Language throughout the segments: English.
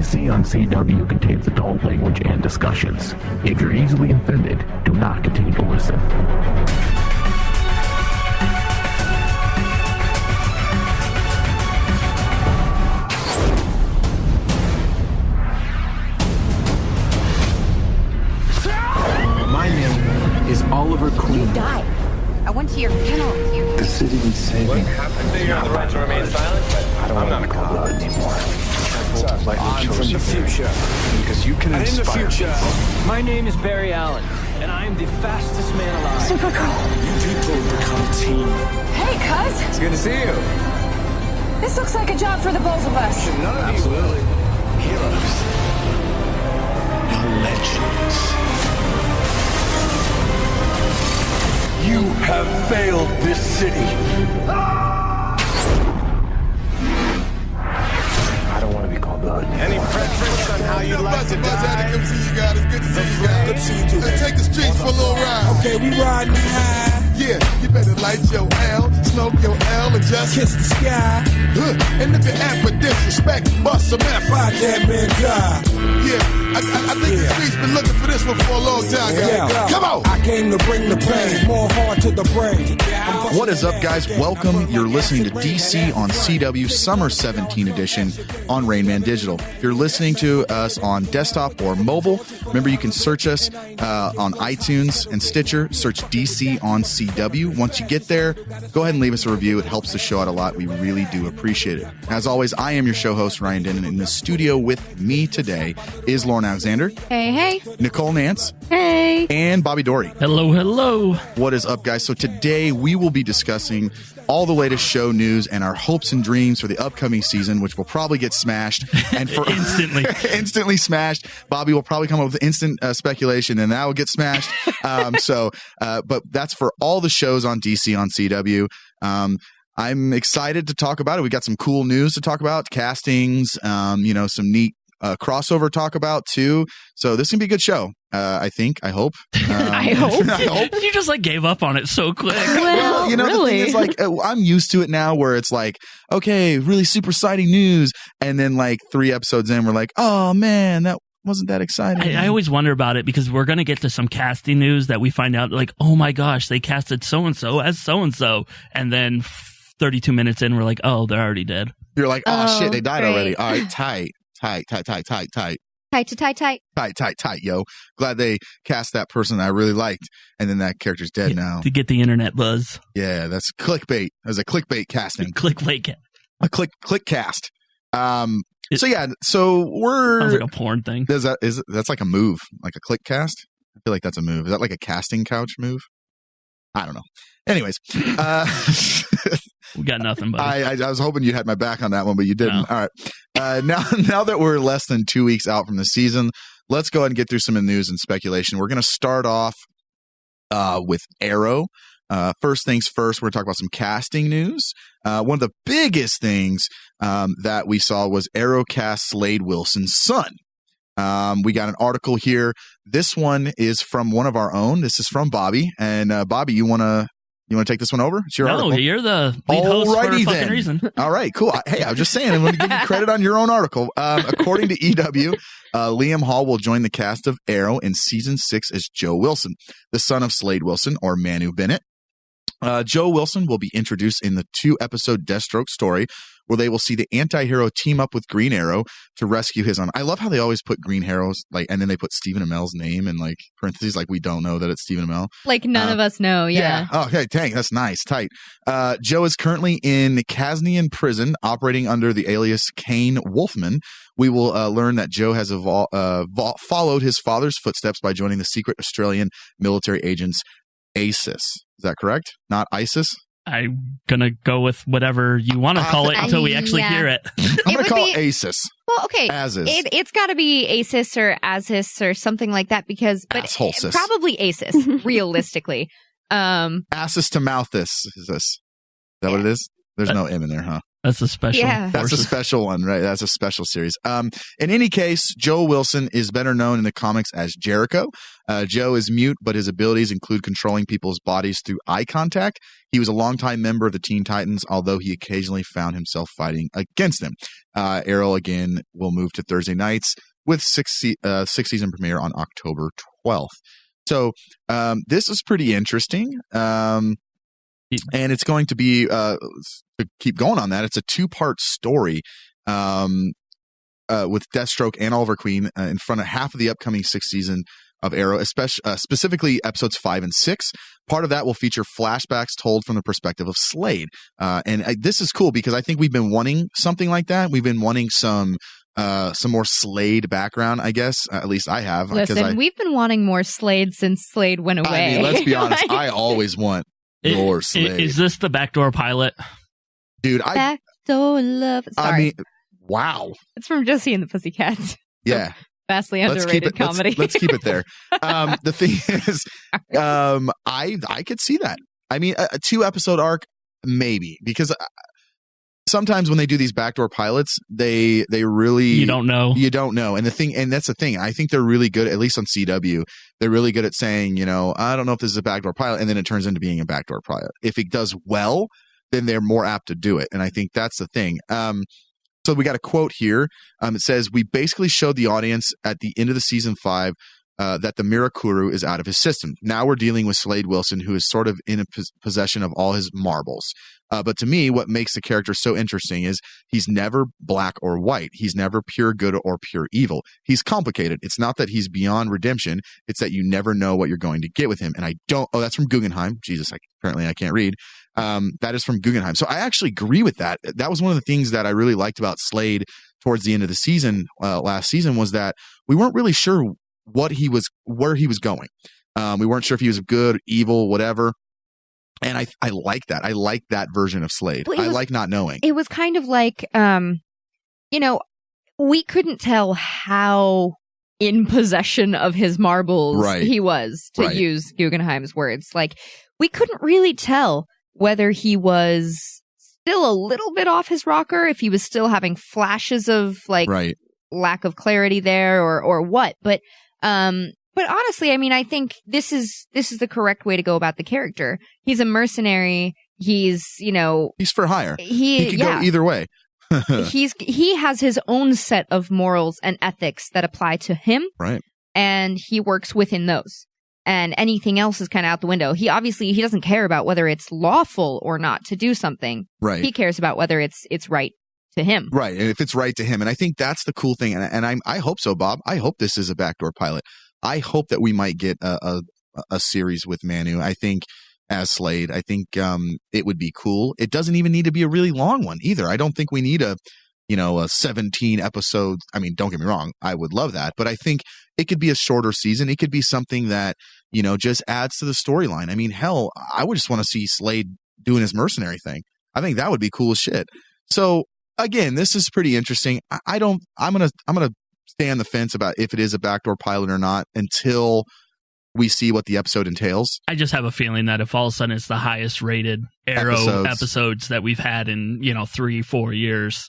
DC on CW contains adult language and discussions. If you're easily offended, do not continue to listen. My name is Oliver Queen. You died. I went to your funeral with you. The city needs saving. What happened? You have the right to remain silent, but I don't want to call blood anymore. I'm from the future. Because you can inspire. In the future. My name is Barry Allen, and I am the fastest man alive. Supergirl. You people become a team. Hey, cuz. it's good to see you. This looks like a job for the both of us. None of you Absolutely. Heroes. You're legends. You have failed this city. I don't want to be called blood. Any preference on how you'd like to die? Come see you guys. It's good to see you guys. Good to see you too. Let's take the streets for a little ride. Okay, we riding high. Yeah, you better light your L, smoke your L, and just kiss the sky. And if you act with disrespect, bust some F. I can't man die. Yeah, I think the streets been looking for this one for a long time, guys. Yeah. Come on! I came to bring the pain, more hard to the brain. What is up, guys? Welcome. You're listening to DC on CW Summer 17 edition on Rain Man Digital. If you're listening to us on desktop or mobile, remember you can search us on iTunes and Stitcher. Search DC on CW. Once you get there, go ahead and leave us a review. It helps the show out a lot. We really do appreciate it. As always, I am your show host, Ryan Denton. In the studio with me today is Lauren Alexander. Hey, hey. Nicole Nance. Hey. And Bobby Dory. Hello, hello. What is up, guys? So today we will be discussing all the latest show news and our hopes and dreams for the upcoming season, which will probably get smashed. And for instantly smashed. Bobby will probably come up with instant speculation, and that will get smashed. But that's for all the shows on DC on CW. I'm excited to talk about it. We got some cool news to talk about, castings, some neat crossover talk about too. So this is gonna be a good show. I think. I hope. I hope. You just gave up on it so quick. Well, really? The thing is, I'm used to it now, where it's okay, really super exciting news, and then 3 episodes in, we're like, oh man, that wasn't that exciting. I always wonder about it because we're gonna get to some casting news that we find out oh my gosh, they casted so and so as so and so, and then 32 minutes in, we're like, oh, they're already dead. You're like, oh shit, they died great. already. All right, tight. Tight, Yo. Glad they cast that person I really liked, and then that character's dead now. To get the internet buzz. Yeah, that's clickbait. That was a clickbait casting. A click cast. So we're sounds like a porn thing. That's like a move, like a click cast? I feel like that's a move. Is that like a casting couch move? I don't know. Anyways, we got nothing, buddy. I was hoping you had my back on that one, but you didn't. No. All right. Now that we're less than 2 weeks out from the season, let's go ahead and get through some of the news and speculation. We're going to start off with Arrow. First things first, we're going to talk about some casting news. One of the biggest things that we saw was Arrow cast Slade Wilson's son. We got an article here. This one is from one of our own. This is from Bobby. And Bobby, you want to take this one over? It's your article. No, you're the lead host for a fucking reason. All right, cool. Hey, I was just saying, I'm going to give you credit on your own article. According to EW, Liam Hall will join the cast of Arrow in season 6 as Joe Wilson, the son of Slade Wilson, or Manu Bennett. Joe Wilson will be introduced in the 2-episode Deathstroke story, where they will see the anti-hero team up with Green Arrow to rescue his own. I love how they always put Green Arrow's, and then they put Stephen Amell's name in parentheses, we don't know that it's Stephen Amell. None of us know, yeah. Oh, okay, dang, that's nice, tight. Joe is currently in Casnian prison, operating under the alias Kane Wolfman. We will learn that Joe has followed his father's footsteps by joining the secret Australian military agents ASIS. Is that correct? Not ISIS? I'm going to go with whatever you want to call it until we actually hear it. I'm going to call it ASIS. Well, okay. ASIS. It's got to be ASIS or ASIS or something like that Asshole sis. Probably ASIS, realistically. Assis to mouthis is this. Is that what it is? There's no M in there, huh? That's a special. Yeah. That's a special one, right? That's a special series. In any case, Joe Wilson is better known in the comics as Jericho. Joe is mute, but his abilities include controlling people's bodies through eye contact. He was a longtime member of the Teen Titans, although he occasionally found himself fighting against them. Arrow, again, will move to Thursday nights with sixth season premiere on October 12th. So this is pretty interesting. And it's going to be, to keep going on that, it's a 2-part story with Deathstroke and Oliver Queen in front of half of the upcoming 6th season of Arrow, especially specifically episodes 5 and 6. Part of that will feature flashbacks told from the perspective of Slade. And this is cool because I think we've been wanting something like that. We've been wanting some more Slade background, I guess. At least I have. Listen, we've been wanting more Slade since Slade went away. I mean, let's be honest. I always want more Slade. Is this the backdoor pilot? Dude, Backdoor love. Sorry. I mean, wow. It's from Josie and the Pussycats. Yeah. Vastly underrated comedy. Let's keep it there. The thing is, I could see that. I mean, a 2-episode arc, maybe, because sometimes when they do these backdoor pilots, they really you don't know, and that's the thing. I think they're really good, at least on CW. They're really good at saying, I don't know if this is a backdoor pilot, and then it turns into being a backdoor pilot. If it does well, then they're more apt to do it, and I think that's the thing. So we got a quote here. It says, "We basically showed the audience at the end of the season 5 that the Mirakuru is out of his system. Now we're dealing with Slade Wilson, who is sort of in possession of all his marbles. But to me, what makes the character so interesting is he's never black or white. He's never pure good or pure evil. He's complicated. It's not that he's beyond redemption. It's that you never know what you're going to get with him." And I don't. Oh, that's from Guggenheim. Jesus, apparently I can't read. That is from Guggenheim. So I actually agree with that. That was one of the things that I really liked about Slade towards the end of the season, last season, was that we weren't really sure where he was going. We weren't sure if he was good, evil, whatever. And I like that. I like that version of Slade. I like not knowing. It was kind of like, we couldn't tell how in possession of his marbles he was, to use Guggenheim's words. Like, we couldn't really tell whether he was still a little bit off his rocker, if he was still having flashes of lack of clarity there or what. But honestly, I mean, I think this is the correct way to go about the character. He's a mercenary. He's for hire. He could go either way. He has his own set of morals and ethics that apply to him. Right. And he works within those. And anything else is kind of out the window. He doesn't care about whether it's lawful or not to do something. Right. He cares about whether it's right to him. Right. And if it's right to him. And I think that's the cool thing. And I hope so, Bob. I hope this is a backdoor pilot. I hope that we might get a series with Manu. I think as Slade, I think it would be cool. It doesn't even need to be a really long one either. I don't think we need a 17 episodes. I mean, don't get me wrong. I would love that, but I think it could be a shorter season. It could be something that, just adds to the storyline. I mean, hell, I would just want to see Slade doing his mercenary thing. I think that would be cool as shit. So again, this is pretty interesting. I'm going to stay on the fence about if it is a backdoor pilot or not until we see what the episode entails. I just have a feeling that if all of a sudden it's the highest rated Arrow episodes that we've had in 3-4 years,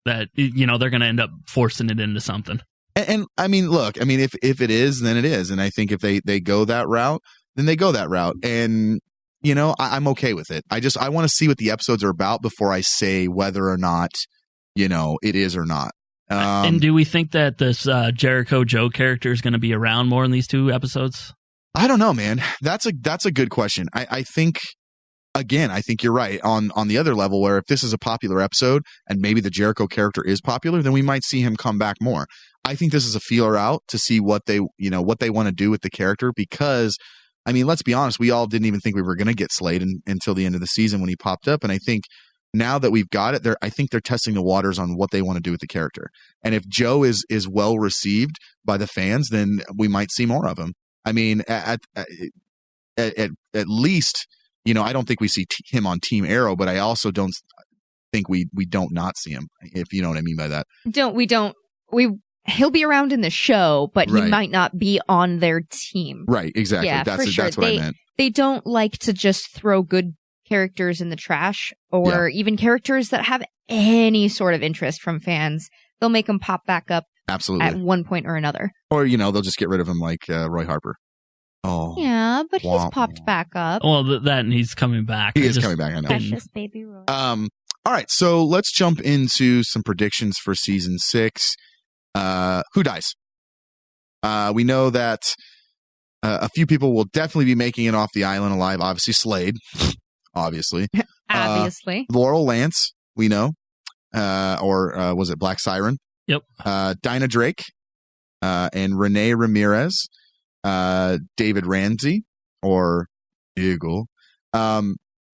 that they're going to end up forcing it into something. And I mean, look, if it is, then it is. And I think if they go that route, then they go that route. And I'm okay with it. I want to see what the episodes are about before I say whether or not it is or not. And do we think that this Jericho Joe character is going to be around more in these 2 episodes? I don't know, man. That's a good question. I think, again, I think you're right on the other level, where if this is a popular episode and maybe the Jericho character is popular, then we might see him come back more. I think this is a feeler out to see what they want to do with the character, because I mean, let's be honest, we all didn't even think we were going to get Slade until the end of the season when he popped up. And I think now that we've got it, I think they're testing the waters on what they want to do with the character. And if Joe is well received by the fans, then we might see more of him. I mean, at least, I don't think we see him on Team Arrow, but I also don't think we don't not see him, if you know what I mean by that. He'll be around in the show, but he might not be on their team. Right, exactly. Yeah, that's sure. That's what I meant. They don't like to just throw good characters in the trash or even characters that have any sort of interest from fans, they'll make them pop back up absolutely at one point or another. Or, they'll just get rid of him like Roy Harper. Oh. Yeah, but he's popped back up. Well, that and he's coming back. He is coming back, I know. Precious baby Roy. All right, so let's jump into some predictions for season 6. Who dies? We know that a few people will definitely be making it off the island alive. Obviously, Slade. Obviously. Laurel Lance, we know. Or was it Black Siren? Yep. Dinah Drake. And Renee Ramirez. David Ramsey. Or Eagle.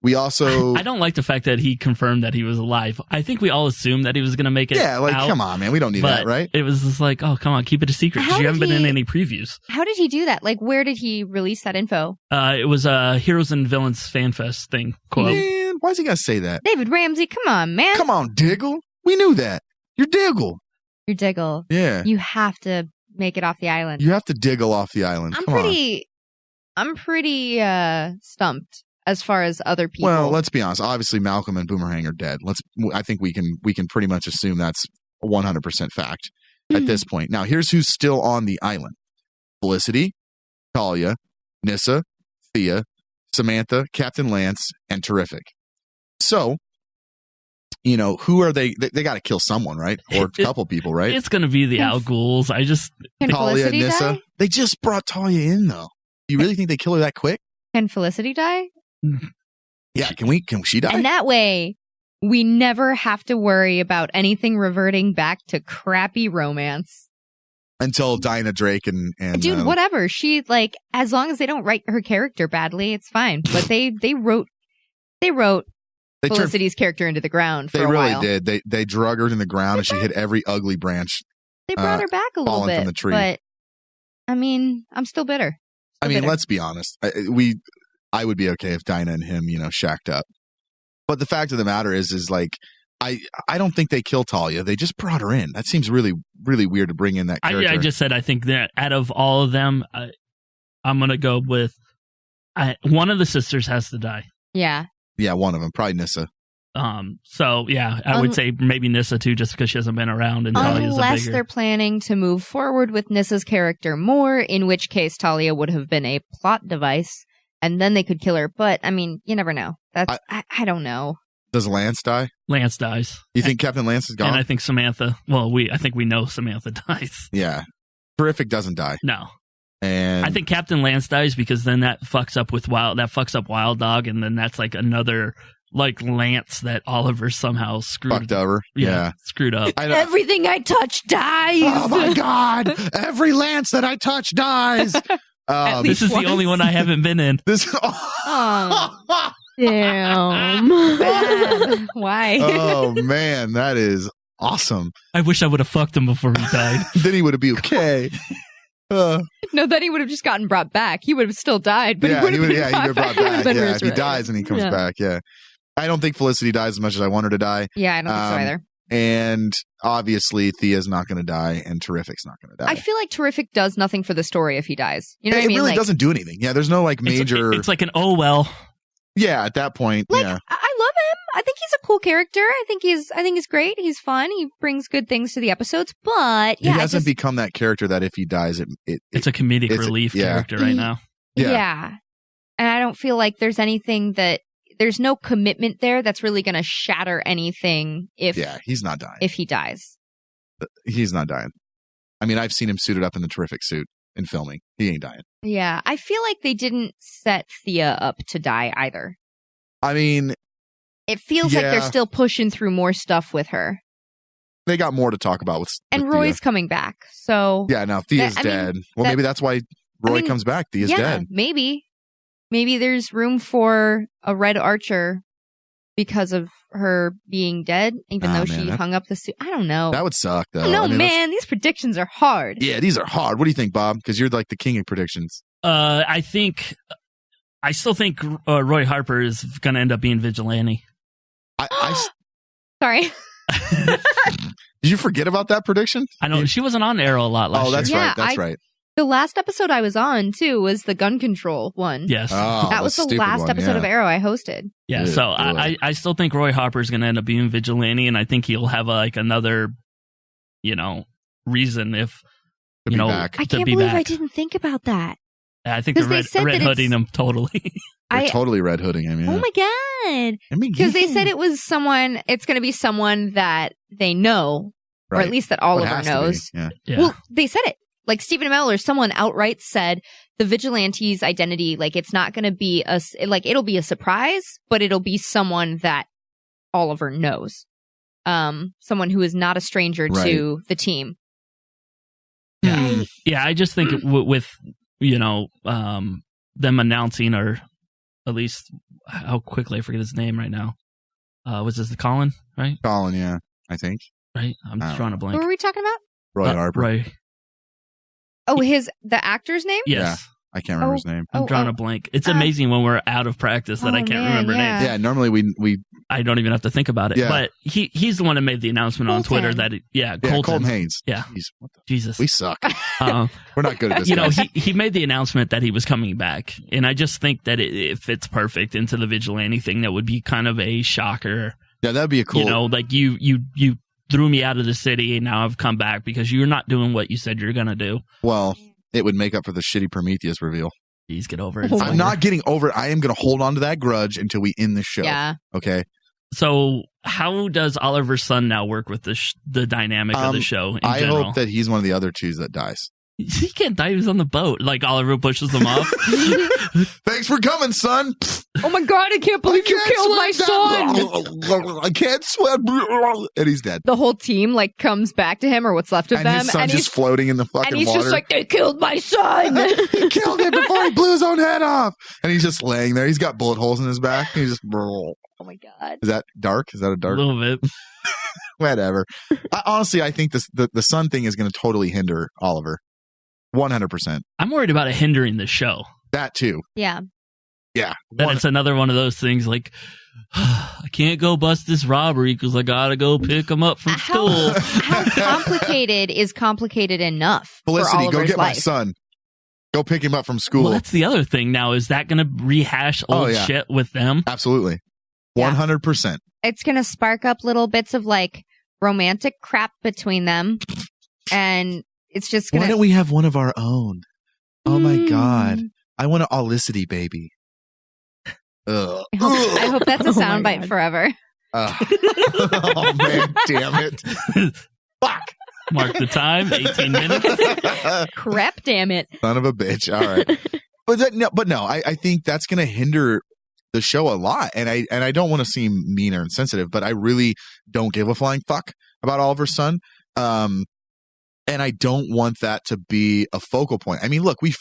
We also... I don't like the fact that he confirmed that he was alive. I think we all assumed that he was going to make it out, come on, man. We don't need that, right? It was just like, oh, come on, keep it a secret because you haven't been in any previews. How did he do that? Like, where did he release that info? It was a Heroes and Villains Fan Fest thing. Quote. Man, why is he going to say that? David Ramsey, come on, man. Come on, Diggle. We knew that. You're Diggle. You're Diggle. Yeah. You have to make it off the island. You have to Diggle off the island. I'm pretty stumped. As far as other people. Well, let's be honest. Obviously, Malcolm and Boomerang are dead. I think we can pretty much assume that's 100% fact at this point. Now, here's who's still on the island: Felicity, Talia, Nyssa, Thea, Samantha, Captain Lance, and Terrific. So, who are they? They got to kill someone, right? Or a couple people, right? It's going to be the Al Ghouls. Can Talia, Felicity Nyssa. die? They just brought Talia in, though. You really think they kill her that quick? Can Felicity die? Yeah, can she die? And that way, we never have to worry about anything reverting back to crappy romance. Until Dinah Drake and dude, whatever. She as long as they don't write her character badly, it's fine. But they wrote Felicity's character into the ground for a while. They really did. They drug her in the ground and she hit every ugly branch. They brought her back a little bit from the tree. But I mean, I'm still bitter. Let's be honest. I would be okay if Dinah and him, shacked up. But the fact of the matter is I don't think they kill Talia. They just brought her in. That seems really, really weird to bring in that character. I just said I think that out of all of them, I'm going to go with one of the sisters has to die. Yeah. Yeah, one of them. Probably Nyssa. So, yeah, I would say maybe Nyssa, too, just because she hasn't been around. And unless they're planning to move forward with Nyssa's character more, in which case Talia would have been a plot device. And then they could kill her. But, you never know. I don't know. Does Lance die? Lance dies. You think Captain Lance is gone? And I think Samantha, I think we know Samantha dies. Yeah. Terrific doesn't die. No. And I think Captain Lance dies because then that fucks up Wild Dog. And then that's another Lance that Oliver somehow fucked over. Yeah. Screwed up. Everything I touch dies. Oh my God. Every Lance that I touch dies. This is the only one I haven't been in. Oh, damn. Bad. Why? Oh, man. That is awesome. I wish I would have fucked him before he died. Then he would have been okay. No, then he would have just gotten brought back. He would have still died, but he would have been brought back. Yeah, if he dies and he comes back, yeah. I don't think Felicity dies as much as I want her to die. Yeah, I don't think so either. And obviously, Thea's not going to die, and Terrific's not going to die. I feel like Terrific does nothing for the story if he dies. You know what I mean? It really doesn't do anything. Yeah, there's no major. It's like an oh well. Yeah, at that point, I yeah. love him. I think he's a cool character. I think he's great. He's fun. He brings good things to the episodes. But yeah, he hasn't become that character that if he dies, it's a comedic relief character right now. Yeah, and I don't feel like there's anything that. There's no commitment there that's really going to shatter anything if he's not dying. If he dies. He's not dying. I've seen him suited up in the Terrific suit in filming. He ain't dying. Yeah, I feel like they didn't set Thea up to die either. It feels like they're still pushing through more stuff with her. They got more to talk about with Roy's Thea. Coming back, so... Yeah, now Thea's dead. Maybe that's why Roy comes back. Thea's dead. Maybe there's room for a Red Archer because of her being dead, even though she hung up the suit. I don't know. That would suck, though. No, man, these predictions are hard. Yeah, these are hard. What do you think, Bob? Because you're like the king of predictions. I still think Roy Harper is going to end up being Vigilante. Sorry. Did you forget about that prediction? I know. She wasn't on Arrow a lot last year. That's right. That's right. The last episode I was on, too, was the gun control one. Yes. That was the last episode of Arrow I hosted. Yeah, so I still think Roy Harper's going to end up being Vigilante, and I think he'll have another, reason if, I can't believe I didn't think about that. I think they're red hooding him totally. They're totally red hooding him, yeah. Oh my God. Because they said it was it's going to be someone that they know, or at least that Oliver knows. Yeah. Well, they said it. Like Stephen Amell or someone outright said the Vigilante's identity, it's not going to be it'll be a surprise, but it'll be someone that Oliver knows. Someone who is not a stranger to the team. Yeah. Yeah, I just think with them announcing, or at least how quickly I forget his name right now. Was this Colin, right? Colin, yeah, I think. Right? I'm just drawing a blank. Who are we talking about? Roy Harper. Roy. Oh, the actor's name? Yes. Yeah, I can't remember his name. I'm drawing a blank. It's amazing when we're out of practice that I can't remember names. Yeah, normally we I don't even have to think about it. Yeah. But he's the one that made the announcement on Twitter that Colton Haynes. Yeah. Jesus. We suck. We're not good at this. He made the announcement that he was coming back, and I just think that it fits perfect into the Vigilante thing. That would be kind of a shocker. Yeah, that'd be a cool. You threw me out of the city, and now I've come back because you're not doing what you said you're gonna do. Well, it would make up for the shitty Prometheus reveal. Please get over it. I'm not getting over it. I am going to hold on to that grudge until we end the show. Yeah. Okay. So, how does Oliver's son now work with the dynamic of the show? I hope that he's one of the other twos that dies. He can't die. He was on the boat. Oliver pushes him off. Thanks for coming, son. Oh my God, I can't believe you killed my son. I can't swim. And he's dead. The whole team comes back to him, or what's left of them. His son's just floating in the fucking water. And he's just like, they killed my son. He killed him before he blew his own head off. And he's just laying there. He's got bullet holes in his back. He's just... Oh my God. Is that dark? Is that a dark? A little bit. Whatever. Honestly, I think the son thing is going to totally hinder Oliver. 100%. I'm worried about it hindering the show. That too. Yeah. Yeah. Then it's another one of those things I can't go bust this robbery because I got to go pick him up from school. How complicated is complicated enough Felicity, for Oliver's go get life? my son. Go pick him up from school. Well, that's the other thing now. Is that going to rehash old shit with them? Absolutely. 100%. It's going to spark up little bits of romantic crap between them. And it's just going to... Why don't we have one of our own? Oh my God. I want an Olicity baby. Ugh. I hope that's a soundbite forever. Oh man, damn it. Fuck. Mark the time, 18 minutes. Crap, damn it. Son of a bitch. All right. But no, I think that's going to hinder the show a lot. And I don't want to seem mean or insensitive, but I really don't give a flying fuck about Oliver's son. And I don't want that to be a focal point. I mean, look, we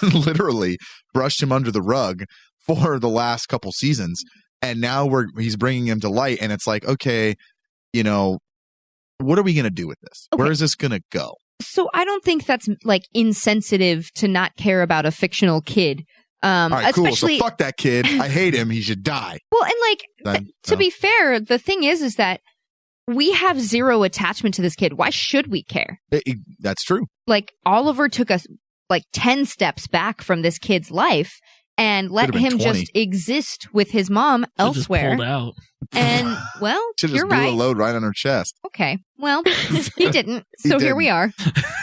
literally brushed him under the rug for the last couple seasons, and now he's bringing him to light, and it's like, okay, what are we going to do with this? Okay. Where is this going to go? So I don't think that's insensitive to not care about a fictional kid. All right, cool. So fuck that kid. I hate him. He should die. Well, and to be fair, the thing is that we have zero attachment to this kid. Why should we care? That's true. Oliver took us 10 steps back from this kid's life and let him 20. Just exist with his mom elsewhere. Just pulled out. And you're right. Blew a load right on her chest. Okay. Well, he didn't. So here we are.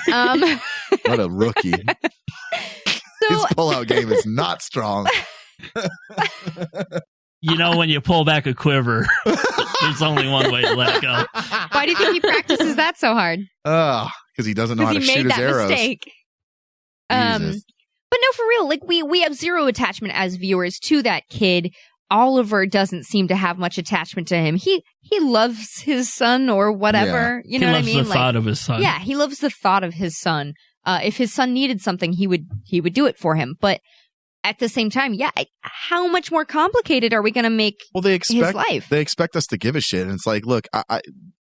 What a rookie. His pullout game is not strong. When you pull back a quiver, there's only one way to let it go. Why do you think he practices that so hard? Because he doesn't know how to shoot his arrows. Mistake. But no, for real, we have zero attachment as viewers to that kid. Oliver doesn't seem to have much attachment to him. He loves his son or whatever. Yeah. You know what I mean? He loves the thought of his son. Yeah, he loves the thought of his son. If his son needed something, he would do it for him. But at the same time, how much more complicated are we going to make his life? They expect us to give a shit. And it's like, look,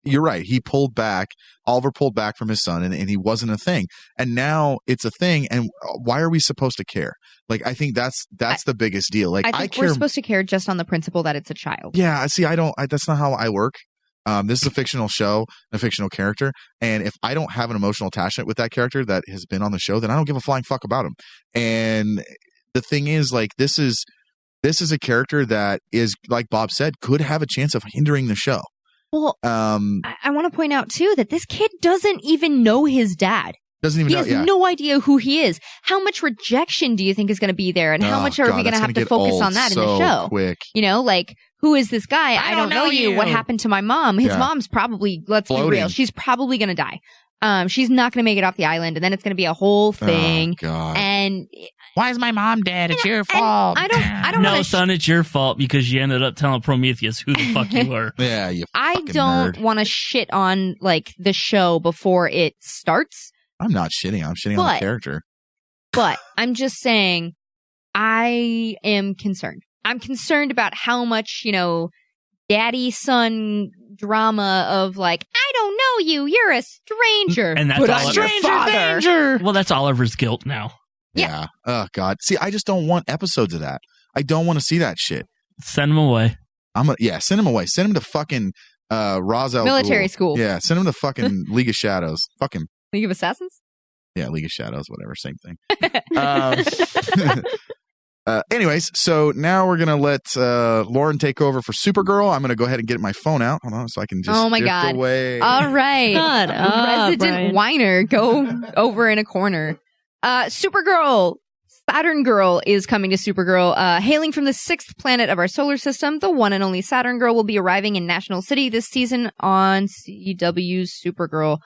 you're right. He pulled back. Oliver pulled back from his son, and he wasn't a thing. And now it's a thing. And why are we supposed to care? I think that's the biggest deal. I think we're supposed to care just on the principle that it's a child. Yeah. See, that's not how I work. This is a fictional show, a fictional character, and if I don't have an emotional attachment with that character that has been on the show, then I don't give a flying fuck about him. And the thing is, like, this is a character that is, like Bob said, could have a chance of hindering the show. Well, I want to point out too that this kid doesn't even know his dad. Doesn't even know. He has no idea who he is. How much rejection do you think is going to be there, and how much are we going to have to focus on that in the show? Quick. You know, like, who is this guy? I don't know you. What happened to my mom? His mom's probably, let's be real, she's probably going to die. She's not going to make it off the island, and then it's going to be a whole thing. Oh, God. And why is my mom dead? It's your fault. I don't. No, son, it's your fault because you ended up telling Prometheus who the fuck you were. Yeah, you. I don't want to shit on like the show before it starts. I'm not shitting. I'm shitting on the character. But I'm just saying, I am concerned. I'm concerned about how much, daddy-son drama of like, I don't know you, you're a stranger. And that's but stranger danger. Well, that's Oliver's guilt now. Yeah. Oh, God. See, I just don't want episodes of that. I don't want to see that shit. Send him away. Send him away. Send him to fucking Ra's al military school. Yeah, send him to fucking League of Shadows. Fuck him. League of Assassins? Yeah, League of Shadows, whatever, same thing. Anyways, so now we're going to let Lauren take over for Supergirl. I'm going to go ahead and get my phone out. Hold on, so I can just drift away. All right. Shut up, Resident Brian. whiner, go over in a corner. Supergirl. Saturn Girl is coming to Supergirl. Hailing from the 6th planet of our solar system, the one and only Saturn Girl will be arriving in National City this season on CW's Supergirl.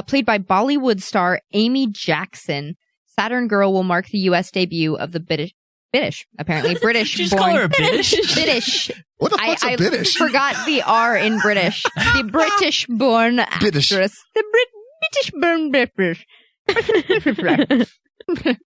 Played by Bollywood star Amy Jackson, Saturn Girl will mark the U.S. debut of the British, apparently British. Did you just call her a British? British. What the fuck's a British? I forgot the R in British. The British-born British. actress. The British-born British.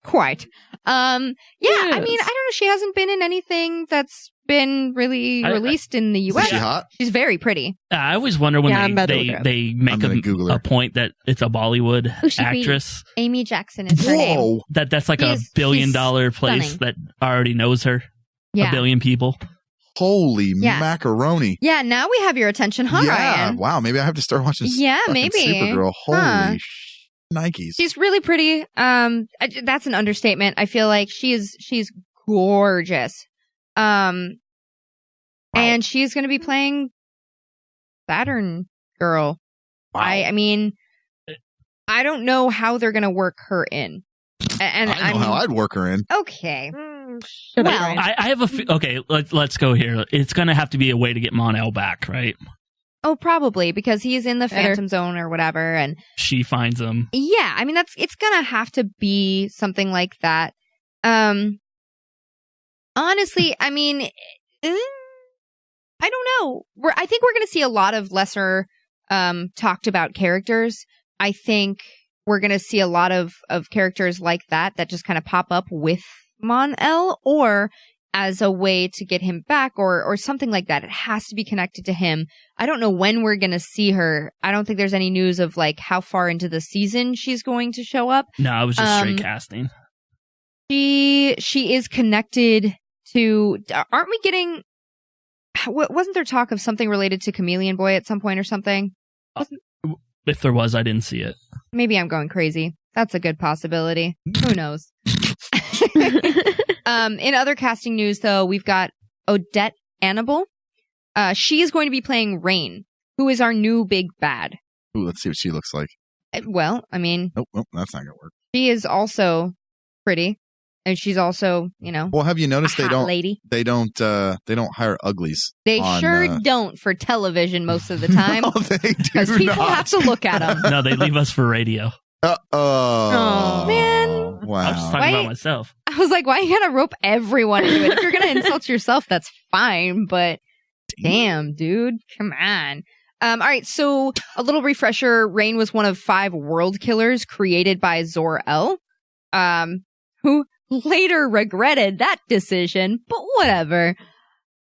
Quite. I mean, I don't know. She hasn't been in anything that's been really released in the U.S. Is she hot? She's very pretty. I always wonder when they make a point that it's a Bollywood actress. Amy Jackson is her name. That's like a $1 billion place stunning. that already knows her. Yeah. 1 billion people. Holy macaroni. Yeah, now we have your attention, huh, Ryan? Wow, maybe I have to start watching maybe. Supergirl. Holy Nikes. She's really pretty. That's an understatement. I feel like she's gorgeous. And she's going to be playing Saturn Girl. Wow. I mean, I don't know how they're going to work her in. And I know how I'd work her in. Okay. Well, I have okay, let's go here. It's going to have to be a way to get Mon-El back, right? Oh, probably, because he's in the Phantom Zone or whatever, and she finds him. Yeah, I mean, it's gonna have to be something like that. Honestly, I mean, I don't know. I think we're gonna see a lot of lesser talked about characters. I think we're gonna see a lot of characters like that just kind of pop up with Mon-El, or as a way to get him back or something like that. It has to be connected to him. I don't know when we're going to see her. I don't think there's any news of like how far into the season she's going to show up. No, I was just straight casting. She is connected to, aren't we getting, wasn't there talk of something related to Chameleon Boy at some point or something? If there was, I didn't see it. Maybe I'm going crazy. That's a good possibility. Who knows? In other casting news, though, we've got Odette Annable. She is going to be playing Rain, who is our new big bad. Ooh, let's see what she looks like. Well, I mean... Nope, that's not going to work. She is also pretty. And she's also, Well, have you noticed they don't hire uglies? They sure don't for television most of the time. No, they do because people have to look at them. No, they leave us for radio. Oh, man. Wow. I'm just talking about myself. I was like, why you gotta rope everyone into it? If you're gonna insult yourself, that's fine, but damn, dude, come on. All right, so a little refresher. Rain was one of 5 world killers created by Zor-El, who later regretted that decision, but whatever.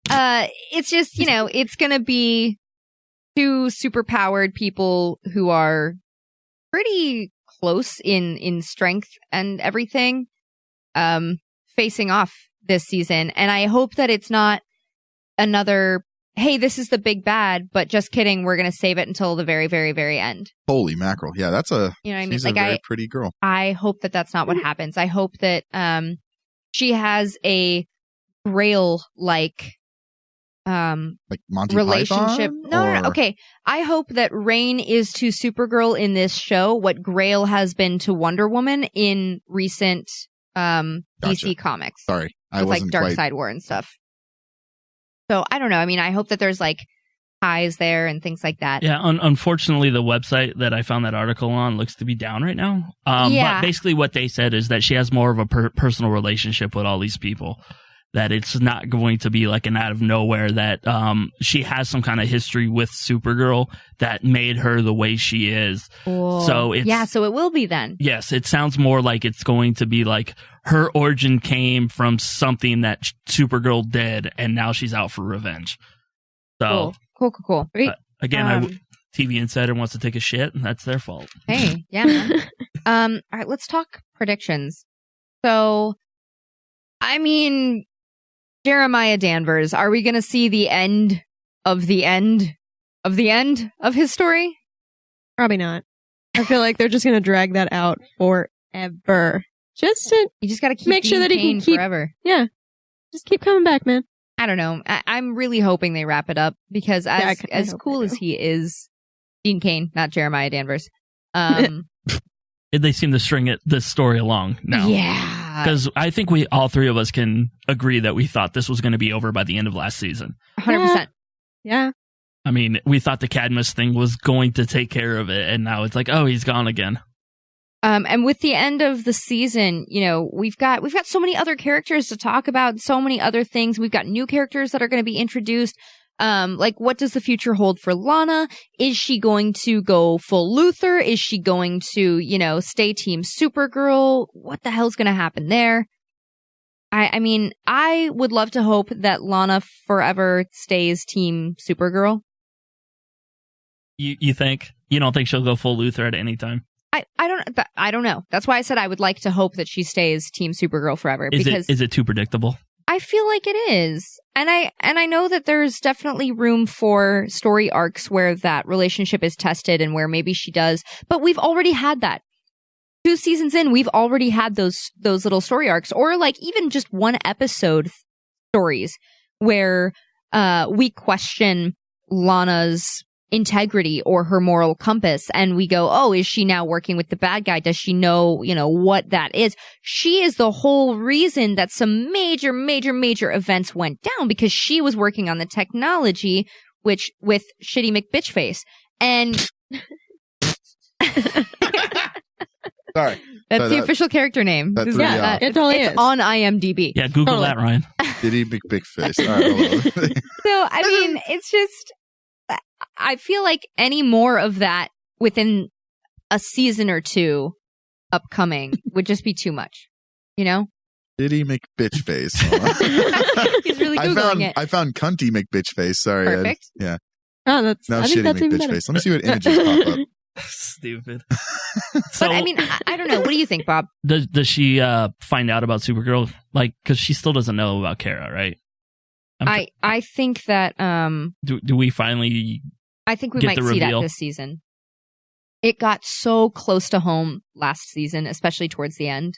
It's just, it's gonna be 2 superpowered people who are pretty close in strength and everything, facing off this season. And I hope that it's not another hey, this is the big bad, but just kidding, we're going to save it until the very, very, very end. Holy mackerel. Yeah, that's a, you know what I mean? She's Like, a very pretty girl. I hope that that's not what happens. I hope that she has a Grail-like like Monty relationship. Python, No. Okay. I hope that Rain is to Supergirl in this show what Grail has been to Wonder Woman in recent DC comics. Sorry, I with, wasn't like quite... Darkseid War and stuff. So I don't know. I mean, I hope that there's like ties there and things like that. Yeah. Unfortunately, the website that I found that article on looks to be down right now. But basically, what they said is that she has more of a personal relationship with all these people. That it's not going to be like an out of nowhere, that she has some kind of history with Supergirl that made her the way she is. Cool. So so it will be then. Yes, it sounds more like it's going to be like her origin came from something that Supergirl did, and now she's out for revenge. So cool. Again, TV Insider wants to take a shit, and that's their fault. Hey, yeah. All right, let's talk predictions. So, I mean, Jeremiah Danvers, are we going to see the end of the end of the end of his story? Probably not. I feel like they're just going to drag that out forever. You just got to keep make sure that he can keep forever. Yeah. Just keep coming back, man. I don't know. I'm really hoping they wrap it up because as cool as he is, Dean Cain, not Jeremiah Danvers. They seem to string this story along now. Yeah. Because I think we all three of us can agree that we thought this was going to be over by the end of last season. 100%. Yeah. I mean, we thought the Cadmus thing was going to take care of it, and now it's like, oh, he's gone again. And with the end of the season, you know, we've got so many other characters to talk about, so many other things. We've got new characters that are going to be introduced. Like, what does the future hold for Lana? Is she going to go full Luthor? Is she going to, you know, stay Team Supergirl? What the hell's going to happen there? I mean, I would love to hope that Lana forever stays Team Supergirl. You think? You don't think she'll go full Luthor at any time? I don't know. That's why I said I would like to hope that she stays Team Supergirl forever. Is it too predictable? I feel like it is. And I know that there's definitely room for story arcs where that relationship is tested and where maybe she does, but we've already had that. 2 seasons in, we've already had those little story arcs, or like even just one episode stories where we question Lana's integrity or her moral compass, and we go, oh, is she now working with the bad guy? Does she know, you know, what that is? She is the whole reason that some major events went down, because she was working on the technology, which with shitty McBitchface. And sorry, that's the official character name. It totally is. It's on IMDb. Yeah, Google that, Ryan. Shitty McBitchface. All right, so I mean, it's just, I feel like any more of that within a season or 2 upcoming would just be too much, you know? Shitty McBitchface. He's really Googling it. I found cunty McBitchface. Sorry. Perfect. Yeah. Oh, that's No, I think shitty that's even better. McBitchface. Let me see what images pop up. Stupid. But I mean, I don't know. What do you think, Bob? Does she find out about Supergirl? Like, because she still doesn't know about Kara, right? I think that do we finally? I think we might see that this season. It got so close to home last season, especially towards the end,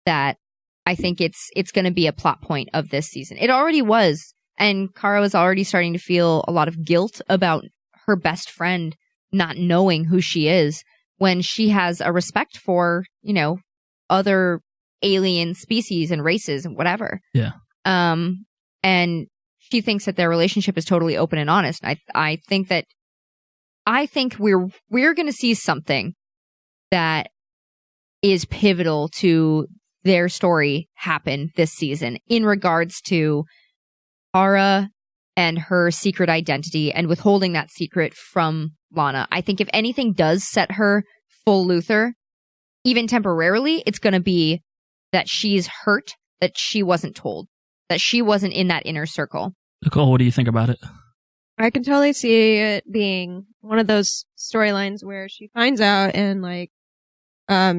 that I think it's going to be a plot point of this season. It already was, and Kara was already starting to feel a lot of guilt about her best friend not knowing who she is, when she has a respect for, you know, other alien species and races and whatever. Yeah. And she thinks that their relationship is totally open and honest. I think we're going to see something that is pivotal to their story happen this season in regards to Kara and her secret identity and withholding that secret from Lana. I think if anything does set her full Luthor, even temporarily, it's going to be that she's hurt that she wasn't told, that she wasn't in that inner circle. Nicole, what do you think about it? I can totally see it being one of those storylines where she finds out and like,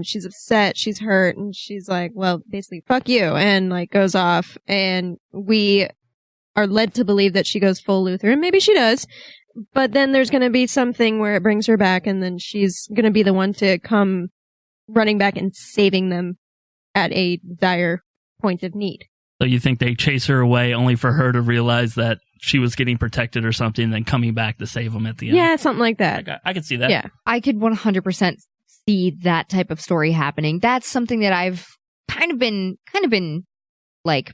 she's upset, she's hurt, and she's like, well, basically, fuck you, and like goes off, and we are led to believe that she goes full Luther, and maybe she does. But then there's going to be something where it brings her back, and then she's going to be the one to come running back and saving them at a dire point of need. So you think they chase her away only for her to realize that she was getting protected or something, and then coming back to save them at the end? Yeah, something like that. I could see that. Yeah. I could 100% see that type of story happening. That's something that I've kind of been like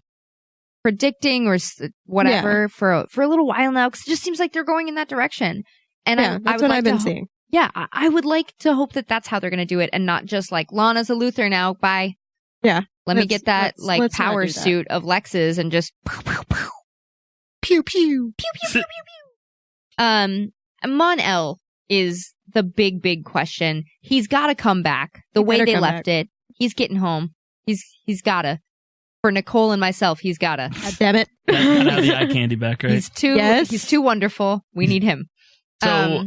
predicting or whatever for a little while now, because it just seems like they're going in that direction. And that's what I've been seeing. Yeah, I would like to hope that that's how they're going to do it, and not just like Lana's a Luther now. Bye. Yeah. Let me get that let's power suit of Lex's and just pew pew pew pew pew pew pew pew. Mon-El is the big question. He's got to come back the way they left it. He's getting home. He's gotta. For Nicole and myself, he's gotta. God damn it! Gotta have the eye candy back, right? He's too wonderful. We need him. So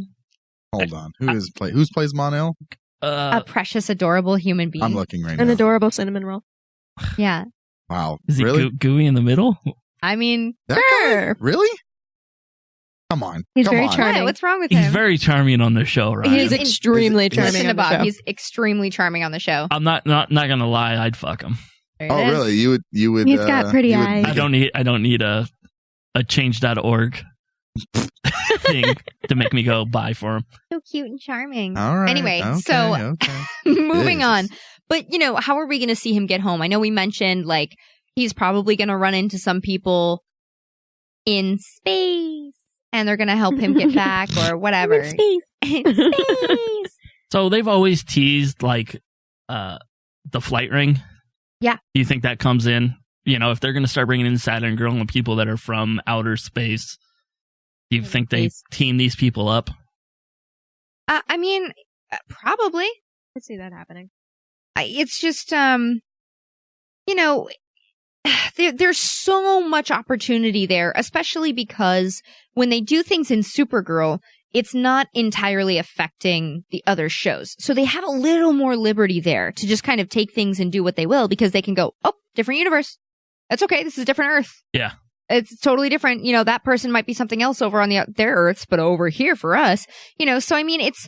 hold on, who plays Mon-El? A precious, adorable human being. I'm looking right now. An adorable cinnamon roll. Yeah. Wow. Is he really? gooey in the middle? I mean, sure. Really? Come on. He's very charming. Yeah, what's wrong with He's him? very charming on the show, right? He's extremely charming. Listen to on the Bob. show. He's extremely charming on the show. I'm not gonna lie. I'd fuck him. Oh, really? You would. He's got pretty eyes. I don't need a change.org thing to make me go buy for him. So cute and charming. All right. Anyway, okay, so okay. moving on. But, how are we going to see him get home? I know we mentioned, like, he's probably going to run into some people in space, and they're going to help him get back or whatever. In space. In space. So they've always teased, like, the flight ring. Yeah. Do you think that comes in? If they're going to start bringing in Saturn Girl and people that are from outer space, do you think they team these people up? I mean, probably. I could see that happening. It's just, there's so much opportunity there, especially because when they do things in Supergirl, it's not entirely affecting the other shows. So they have a little more liberty there to just kind of take things and do what they will, because they can go, oh, different universe. That's okay. This is a different Earth. Yeah. It's totally different. That person might be something else over on their Earths, but over here for us, so I mean, it's,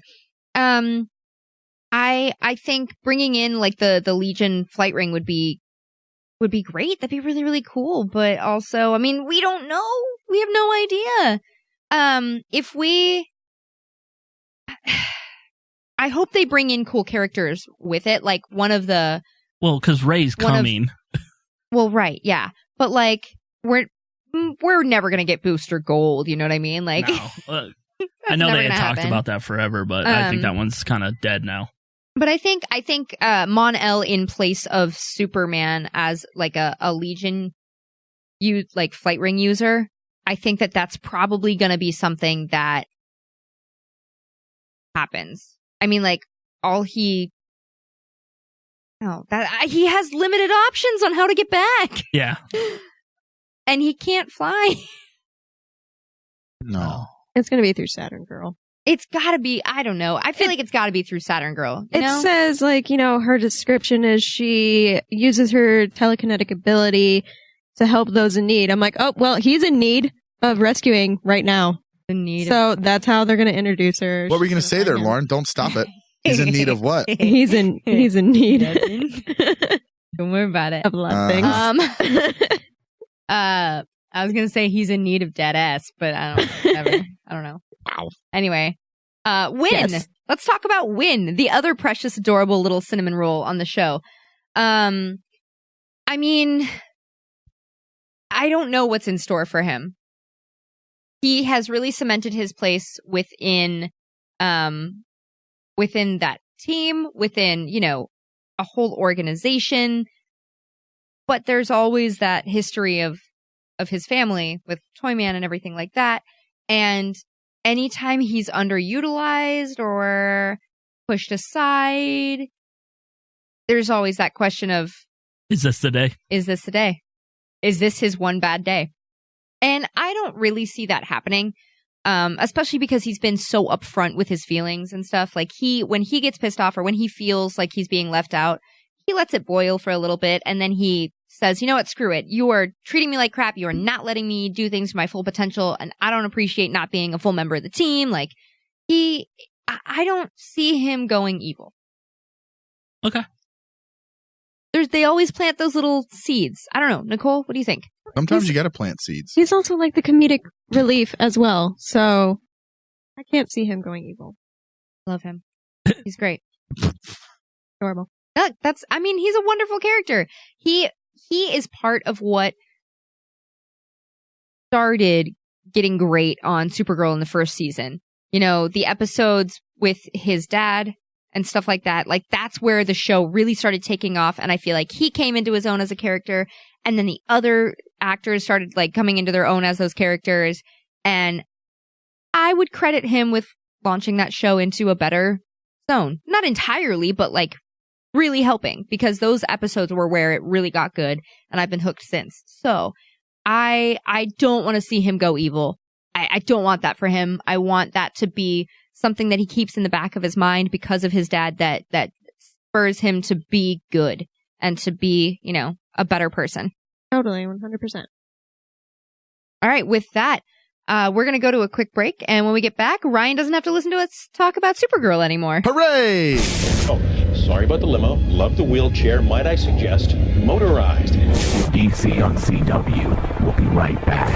I think bringing in like the Legion flight ring would be great. That'd be really, really cool. But also, I mean, we don't know. We have no idea. I hope they bring in cool characters with it. Like one of the, well, cause Ray's coming. Well, right. Yeah. But like, we're never going to get Booster Gold. You know what I mean? Like, no. I know they had talked about that forever, but I think that one's kind of dead now. But I think Mon-El in place of Superman as like a Legion flight ring user, I think that's probably going to be something that happens. I mean, like he has limited options on how to get back. Yeah. And he can't fly. No. It's going to be through Saturn Girl. It's got to be, I don't know. I feel like it's got to be through Saturn Girl. It says, like, her description is she uses her telekinetic ability to help those in need. I'm like, oh, well, he's in need of rescuing right now. So that's how they're going to introduce her. What were you going to say there, Lauren? Don't stop it. He's in need of what? He's in need. Don't worry about it. Of a lot of things. I was going to say he's in need of dead ass, but I don't know. Wow. Anyway, Win. Yes. Let's talk about Win, the other precious, adorable little cinnamon roll on the show. I mean, I don't know what's in store for him. He has really cemented his place within that team, within, a whole organization. But there's always that history of his family with Toyman and everything like that. And anytime he's underutilized or pushed aside, there's always that question of, is this the day? Is this the day? Is this his one bad day? And I don't really see that happening, especially because he's been so upfront with his feelings and stuff. Like when he gets pissed off or when he feels like he's being left out, he lets it boil for a little bit and then he says, you know what, screw it. You are treating me like crap. You are not letting me do things to my full potential. And I don't appreciate not being a full member of the team. Like, I don't see him going evil. Okay. They always plant those little seeds. I don't know. Nicole, what do you think? Sometimes you got to plant seeds. He's also like the comedic relief as well. So I can't see him going evil. Love him. He's great. Adorable. He's a wonderful character. He is part of what started getting great on Supergirl in the first season. You know, the episodes with his dad and stuff like that. Like, that's where the show really started taking off. And I feel like he came into his own as a character. And then the other actors started, like, coming into their own as those characters. And I would credit him with launching that show into a better zone. Not entirely, but, like, really helping. Because those episodes were where it really got good. And I've been hooked since. So, I don't want to see him go evil. I don't want that for him. I want that to be something that he keeps in the back of his mind because of his dad that spurs him to be good and to be, you know, a better person. Totally, 100%. All right, with that, we're going to go to a quick break. And when we get back, Ryan doesn't have to listen to us talk about Supergirl anymore. Hooray! Oh, sorry about the limo. Love the wheelchair. Might I suggest motorized? DC on CW. We'll be right back.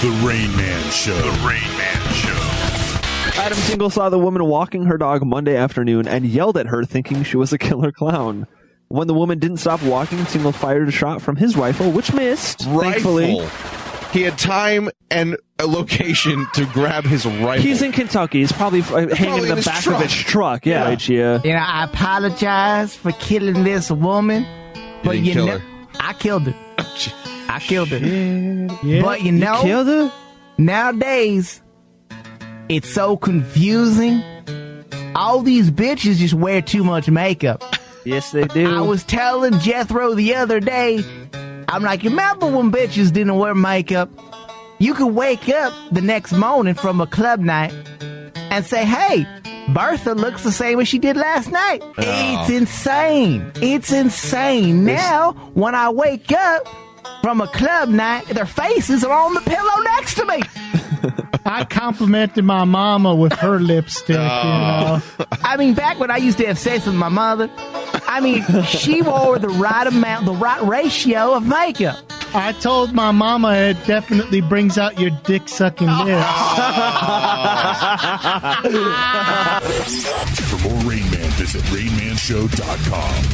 The Rain Man Show. The Rain Man Show. Adam Tingle saw the woman walking her dog Monday afternoon and yelled at her thinking she was a killer clown. When the woman didn't stop walking, Tingle fired a shot from his rifle, which missed, thankfully. He had time and a location to grab his rifle. He's in Kentucky. He's probably hanging in the back of his truck. Yeah. You know, I apologize for killing this woman. But you didn't kill her. I killed her. I killed her. Yeah. But you know, killed her? Nowadays, it's so confusing. All these bitches just wear too much makeup. Yes, they do. I was telling Jethro the other day, I'm like, remember when bitches didn't wear makeup? You could wake up the next morning from a club night and say, hey, Bertha looks the same as she did last night. Oh. It's insane. It's insane. Now, when I wake up from a club night, their faces are on the pillow next to me. I complimented my mama with her lipstick, you know. I mean, back when I used to have sex with my mother, I mean, she wore the right amount, the right ratio of makeup. I told my mama it definitely brings out your dick-sucking lips. For more Rain Man, visit RainManShow.com.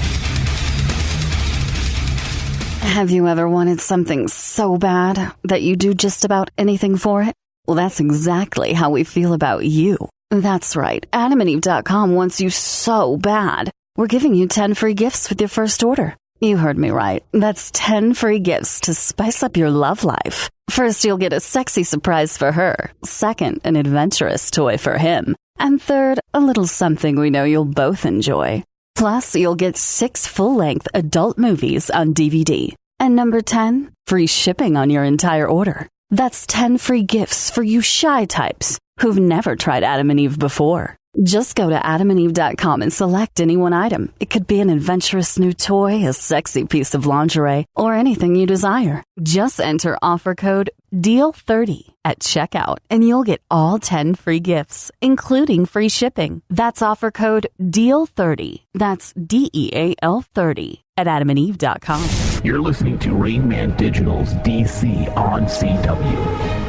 Have you ever wanted something so bad that you do just about anything for it? Well, that's exactly how we feel about you. That's right. AdamandEve.com wants you so bad. We're giving you 10 free gifts with your first order. You heard me right. That's 10 free gifts to spice up your love life. First, you'll get a sexy surprise for her. Second, an adventurous toy for him. And third, a little something we know you'll both enjoy. Plus, you'll get 6 full-length adult movies on DVD. And number 10, free shipping on your entire order. That's 10 free gifts for you shy types who've never tried Adam and Eve before. Just go to AdamandEve.com and select any one item. It could be an adventurous new toy, a sexy piece of lingerie, or anything you desire. Just enter offer code DEAL30 at checkout, and you'll get all 10 free gifts, including free shipping. That's offer code DEAL30. That's DEAL30 at AdamandEve.com. You're listening to Rain Man Digital's DC on CW.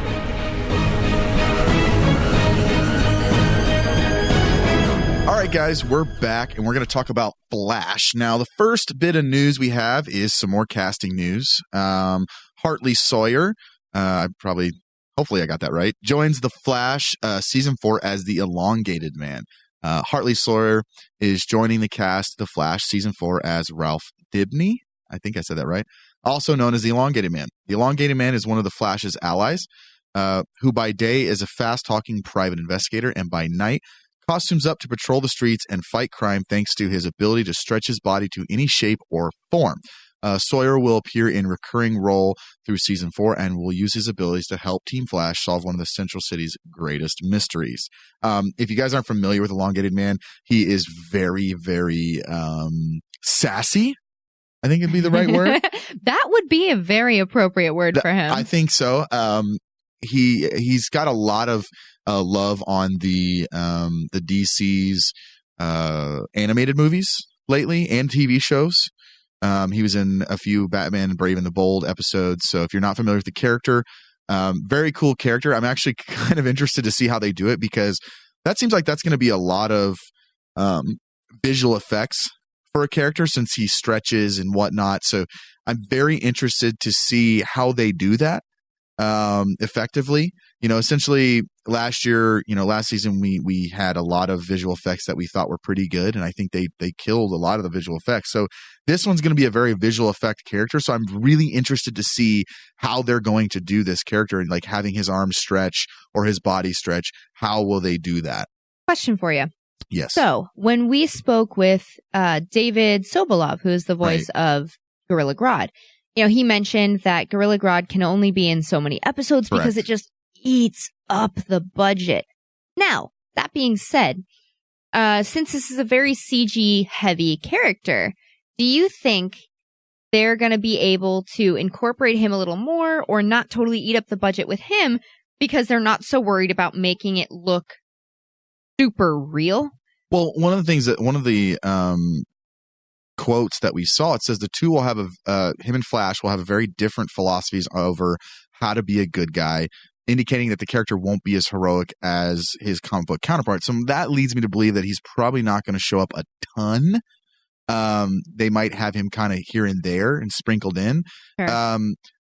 All right, guys, we're back, and we're going to talk about Flash. Now, the first bit of news we have is some more casting news. Hartley Sawyer, hopefully I got that right, joins The Flash Season 4 as the Elongated Man. Hartley Sawyer is joining the cast of The Flash Season 4 as Ralph Dibny. I think I said that right. Also known as the Elongated Man. The Elongated Man is one of the Flash's allies, who by day is a fast-talking private investigator, and by night costumes up to patrol the streets and fight crime thanks to his ability to stretch his body to any shape or form. Sawyer will appear in recurring role through season 4 and will use his abilities to help Team Flash solve one of the Central City's greatest mysteries. If you guys aren't familiar with Elongated Man, he is very, very sassy. I think it'd be the right word. That would be a very appropriate word for him. I think so. He's got a lot of love on the DC's animated movies lately and TV shows. He was in a few Batman Brave and the Bold episodes. So if you're not familiar with the character, very cool character. I'm actually kind of interested to see how they do it because that seems like that's going to be a lot of visual effects for a character since he stretches and whatnot. So I'm very interested to see how they do that effectively. Essentially last season we had a lot of visual effects that we thought were pretty good, and I think they killed a lot of the visual effects. So this one's going to be a very visual effect character, so I'm really interested to see how they're going to do this character and like having his arms stretch or his body stretch. How will they do that? Question for you. Yes. So when we spoke with David Sobolov, who is the voice of Gorilla Grodd, he mentioned that Gorilla Grodd can only be in so many episodes because it just eats up the budget. Now, that being said, since this is a very CG heavy character, do you think they're going to be able to incorporate him a little more or not totally eat up the budget with him because they're not so worried about making it look super real? Well, one of the quotes that we saw, it says the two will have him and Flash will have very different philosophies over how to be a good guy, indicating that the character won't be as heroic as his comic book counterpart. So that leads me to believe that he's probably not going to show up a ton. They might have him kind of here and there and sprinkled in. Sure.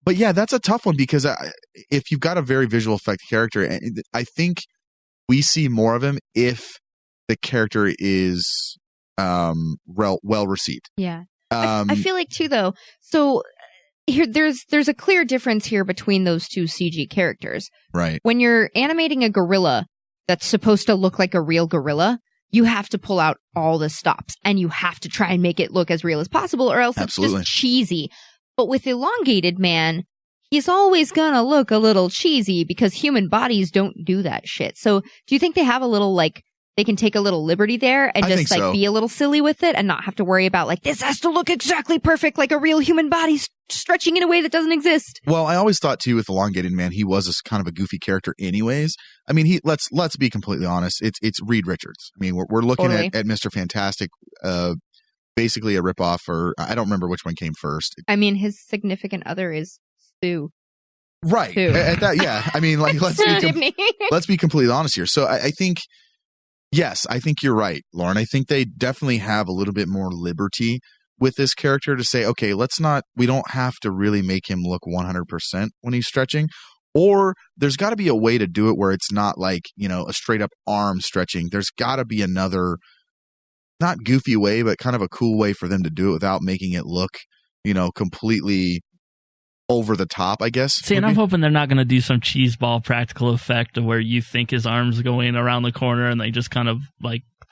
But yeah, that's a tough one because if you've got a very visual effect character, I think we see more of him if the character is well received. Yeah. I feel like too though. So here there's a clear difference here between those two CG characters. Right. When you're animating a gorilla that's supposed to look like a real gorilla, you have to pull out all the stops and you have to try and make it look as real as possible or else it's just cheesy. But with Elongated Man, he's always gonna look a little cheesy because human bodies don't do that shit. So do you think they have a little they can take a little liberty there and just be a little silly with it and not have to worry about this has to look exactly perfect like a real human body stretching in a way that doesn't exist? Well, I always thought too with Elongated Man, he was kind of a goofy character anyways. I mean, let's be completely honest. It's Reed Richards. I mean, we're looking at Mr. Fantastic, basically a ripoff, or I don't remember which one came first. I mean, his significant other is Stu. Right. Yeah. I mean, let's be completely honest here. So I think, yes, I think you're right, Lauren. I think they definitely have a little bit more liberty with this character to say, okay, we don't have to really make him look 100% when he's stretching, or there's got to be a way to do it where it's not like, a straight up arm stretching. There's got to be another, not goofy way, but kind of a cool way for them to do it without making it look, completely over the top, I guess. See, and I'm hoping they're not going to do some cheeseball practical effect of where you think his arm's going around the corner and they just kind of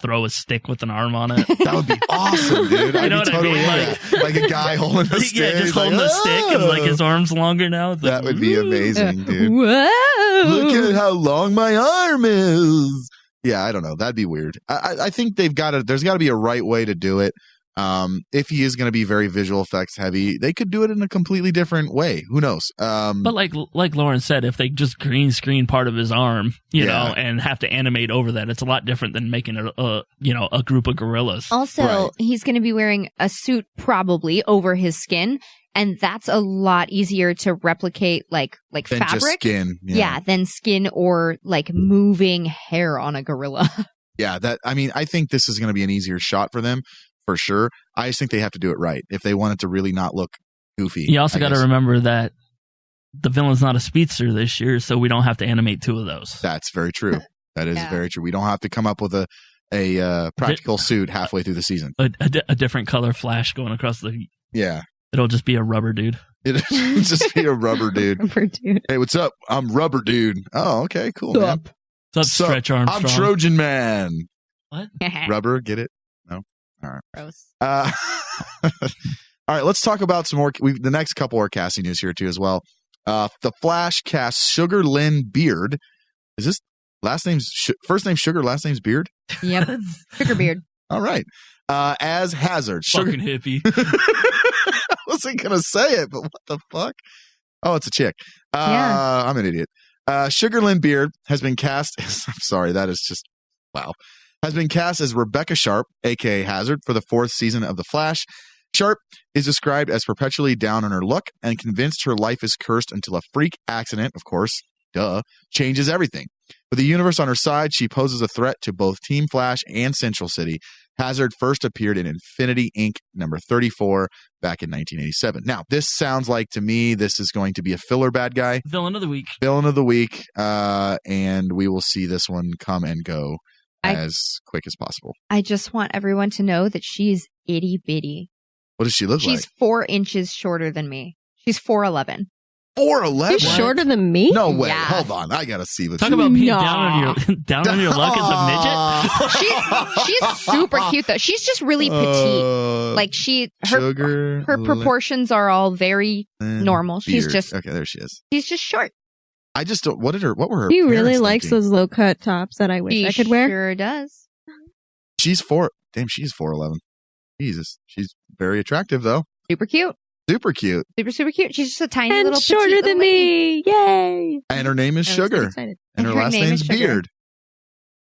throw a stick with an arm on it. That would be awesome, dude. You know what totally I mean? Like a guy holding a stick. Yeah, just holding a stick and his arm's longer now. That would be amazing, dude. Whoa! Look at how long my arm is. Yeah, I don't know. That'd be weird. I think there's got to be a right way to do it. If he is going to be very visual effects heavy, they could do it in a completely different way. Who knows? But like Lauren said, if they just green screen part of his arm, you know, and have to animate over that, it's a lot different than making a group of gorillas. Also, he's going to be wearing a suit probably over his skin, and that's a lot easier to replicate like than fabric. Just skin. Yeah, than skin or moving hair on a gorilla. Yeah, I think this is going to be an easier shot for them. For sure. I just think they have to do it right if they want it to really not look goofy. You also got to remember that the villain's not a speedster this year, so we don't have to animate two of those. That's very true. That is very true. We don't have to come up with a practical suit halfway through the season. A different color Flash going across the... Yeah. It'll just be a rubber dude. It'll just be a rubber dude. Rubber dude. Hey, what's up? I'm Rubber Dude. Oh, okay, cool, man. What's up, Stretch Armstrong? I'm Trojan Man. What? Rubber, get it? No? All right. Gross. All right, let's talk about some more. The next couple are casting news here too as well. The Flash casts Sugar Lynn Beard. Is this first name Sugar, last name's Beard? Yep, Sugar Beard. All right. As Hazard. Fucking hippie. I wasn't going to say it, but what the fuck? Oh, it's a chick. I'm an idiot. Sugar Lynn Beard has been cast. I'm sorry, that is just, wow. Has been cast as Rebecca Sharp, a.k.a. Hazard, for the 4th season of The Flash. Sharp is described as perpetually down on her luck and convinced her life is cursed until a freak accident, of course, changes everything. With the universe on her side, she poses a threat to both Team Flash and Central City. Hazard first appeared in Infinity Inc. number 34 back in 1987. Now, this sounds like to me this is going to be a filler bad guy. Villain of the week. Villain of the week. And we will see this one come and go as quick as possible. I just want everyone to know that she's itty bitty. What does she look like? She's 4 inches shorter than me. She's 4'11". 4'11"? She's shorter than me? No way. Yeah. Hold on. I got to see what Talk about being down on your luck as a midget. She's super cute though. She's just really petite. Like her proportions are all very normal. Beard. She's just okay. There she is. She's just short. I just don't. What were her? He really parents likes thinking? those low cut tops that I wish I could wear. Sure does. She's 4'11". Jesus, she's very attractive though. Super cute. Super cute. Super cute. She's just a tiny And little shorter petite than little lady. me. Yay. And her name is I was so Sugar. excited. And her last name name's is Sugar. Beard.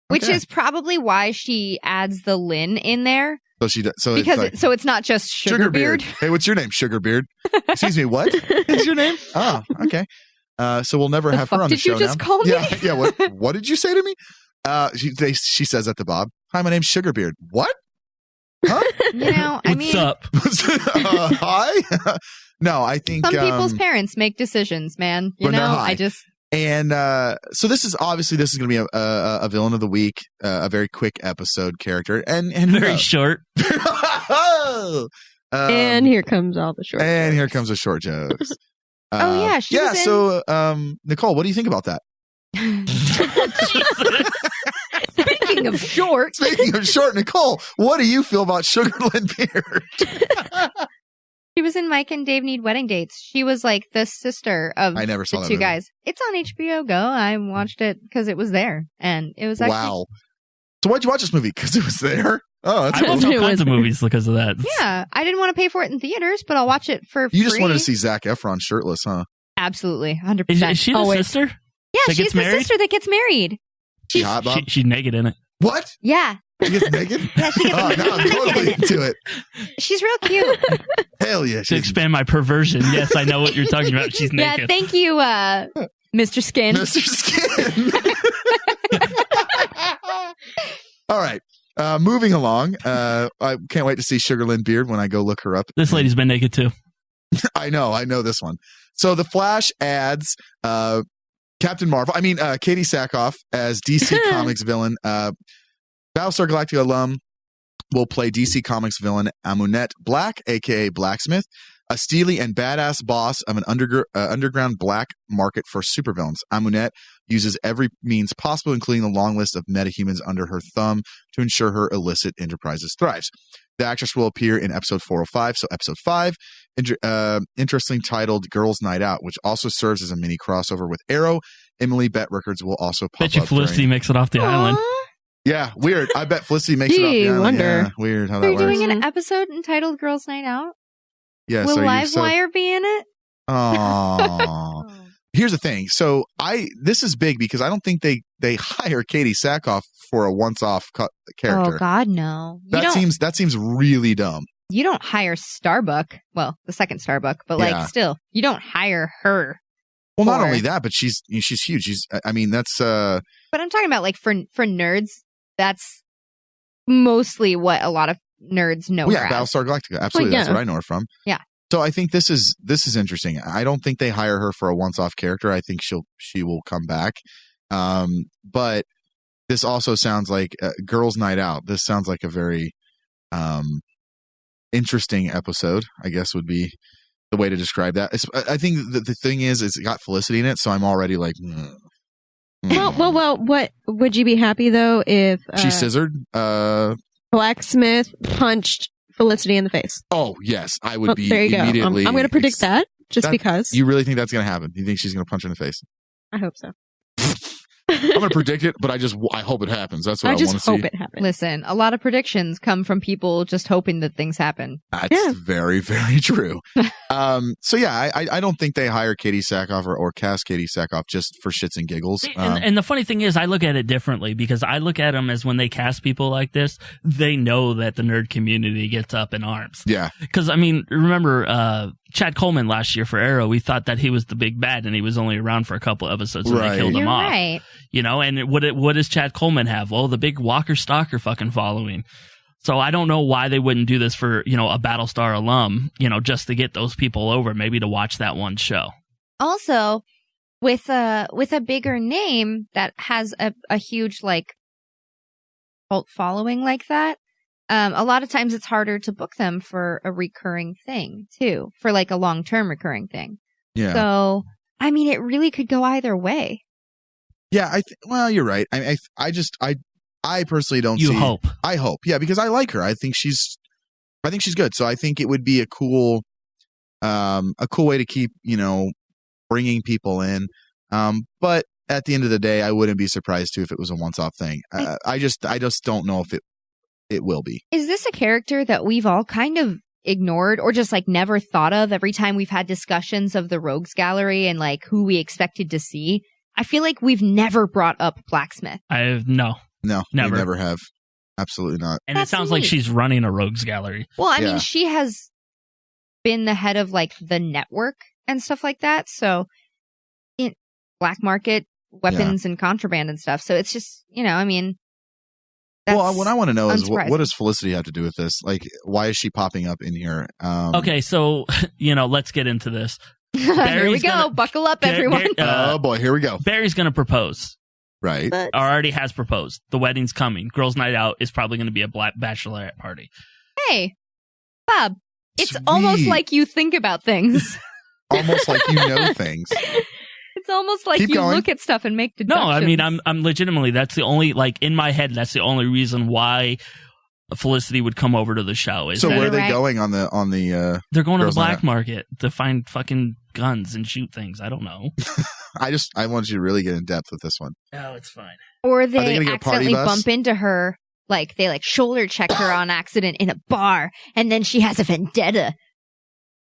Which Okay. is probably why she adds the Lynn in there. So she does. So Because it's like, it's not just Sugar Beard. Hey, what's your name? Sugar Beard. Excuse me. What is your name? Oh, okay. So we'll never have her on the did you show just now. call me? Yeah. What did you say to me? She says that to Bob. Hi, my name's Sugar Beard. What? Huh? You know, I mean, What's up? Hi. No, I think some people's parents make decisions, man. You when they're know, high. I just And so this is going to be a villain of the week, a very quick episode character, and Very short. And here comes all the short And jokes. here comes the short jokes. Oh, yeah, she was in- So Nicole, what do you think about that? Speaking of short. Speaking of short, Nicole, what do you feel about Sugar Lynn Beard? She was in Mike and Dave Need Wedding Dates. She was like the sister of I never saw the that two movie. guys. It's on HBO Go. I watched it because it was there, and it was actually Wow. So why'd you watch this movie? Because it was there? Oh, that's I watched cool. all kinds of movies because of that. Yeah. I didn't want to pay for it in theaters, but I'll watch it for free. You just wanted to see Zac Efron shirtless, huh? Absolutely, 100%. Is she the sister? Yeah, that she's gets the married? sister that gets married. She hot, Bob? She's naked in it. What? Yeah. She gets naked? Yeah, she gets Oh, now I'm totally into it. She's real cute. Hell yeah. To expand my perversion, yes, I know what you're talking about. She's Yeah, naked. thank you, Mr. Skin. Mr. Skin. All right. Moving along. I can't wait to see Sugar Lynn Beard when I go look her up. This lady's been naked too. I know this one. So the Flash adds Captain Marvel. Katie Sackhoff as DC Comics villain. Battlestar Galactica alum will play DC Comics villain Amunet Black, aka Blacksmith, a steely and badass boss of an underground black market for supervillains. Amunet uses every means possible, including the long list of metahumans under her thumb, to ensure her illicit enterprises thrives. The actress will appear in episode 405, so episode 5, interestingly titled Girls' Night Out, which also serves as a mini crossover with Arrow. Emily Bett Records will also pop Bet you up. Felicity makes it off the island. Yeah, weird. I bet Felicity makes it off the island. wonder. Yeah, weird how that They're works. doing an episode entitled Girls' Night Out. Yeah, Will so you're Livewire be in it? Oh. Here's the thing. So this is big because I don't think they hire Katie Sackhoff for a once-off character. Oh God, no! That seems really dumb. You don't hire Starbuck. Well, the second Starbuck, but Yeah. still, you don't hire her. Well, not for- only that, but she's huge. That's But I'm talking about for nerds. That's mostly what a lot of nerds know her as. Battlestar Galactica. Absolutely, that's yeah. what I know her from. Yeah. So I think this is interesting. I don't think they hire her for a once-off character. I think she will come back. But this also sounds like Girls' Night Out. This sounds like a very interesting episode, I guess would be the way to describe that. I think the thing is it got Felicity in it, so I'm already like, Well, what would you be happy though if she scissored? Blacksmith punched Felicity in the face. Oh, yes. I would be there you immediately. Go. I'm going to predict that because. You really think that's going to happen? You think she's going to punch her in the face? I hope so. I'm going to predict it, but I hope it happens. That's what I want to see. I just hope it happens. Listen, a lot of predictions come from people just hoping that things happen. That's very, very true. So yeah, I don't think they hire Katie Sackhoff or cast Katie Sackhoff just for shits and giggles. And the funny thing is, I look at it differently because I look at them as when they cast people like this, they know that the nerd community gets up in arms. Yeah. Because, I mean, remember Chad Coleman last year for Arrow, we thought that he was the big bad and he was only around for a couple episodes and they killed him off. Right. You know, and what does Chad Coleman have? Well, the big Walker Stalker fucking following. So I don't know why they wouldn't do this for, you know, a Battlestar alum, you know, just to get those people over, maybe to watch that one show. Also, with a bigger name that has a huge, like, cult following like that, a lot of times it's harder to book them for a recurring thing, too, for, like, a long-term recurring thing. Yeah. So, I mean, it really could go either way. Yeah, well, you're right. I personally don't see. You hope. I hope. Yeah, because I like her. I think she's good. So I think it would be a cool way to keep, you know, bringing people in. But at the end of the day, I wouldn't be surprised too if it was a once-off thing. I just don't know if it will be. Is this a character that we've all kind of ignored or just like never thought of every time we've had discussions of the Rogues Gallery and like who we expected to see? I feel like we've never brought up Blacksmith. No, never. We never have. Absolutely not. And That's it sounds neat. like she's running a Rogues Gallery. Well, I mean, she has been the head of like the network and stuff like that. So, in black market weapons and contraband and stuff. So it's just, you know, I mean. Well, what I want to know is what does Felicity have to do with this? Like, why is she popping up in here? Okay, so, you know, let's get into this. Here we go. Buckle up, everyone. Oh boy, here we go. Barry's going to propose. Right. Or already has proposed. The wedding's coming. Girls' night out is probably going to be a black bachelorette party. Hey, Bob, it's almost like you think about things. Almost like you know things. It's almost like Keep you going. look at stuff and make deductions. No, I mean, I'm legitimately, that's the only, like, in my head, that's the only reason why Felicity would come over to the show. So where are they going on the They're going to the Girls' Night black Out? market to find fucking guns and shoot things. I don't know. I want you to really get in depth with this one. Oh, it's fine. Or they they gonna get a party accidentally bus? bump into her, like they like shoulder check her on accident in a bar, and then she has a vendetta.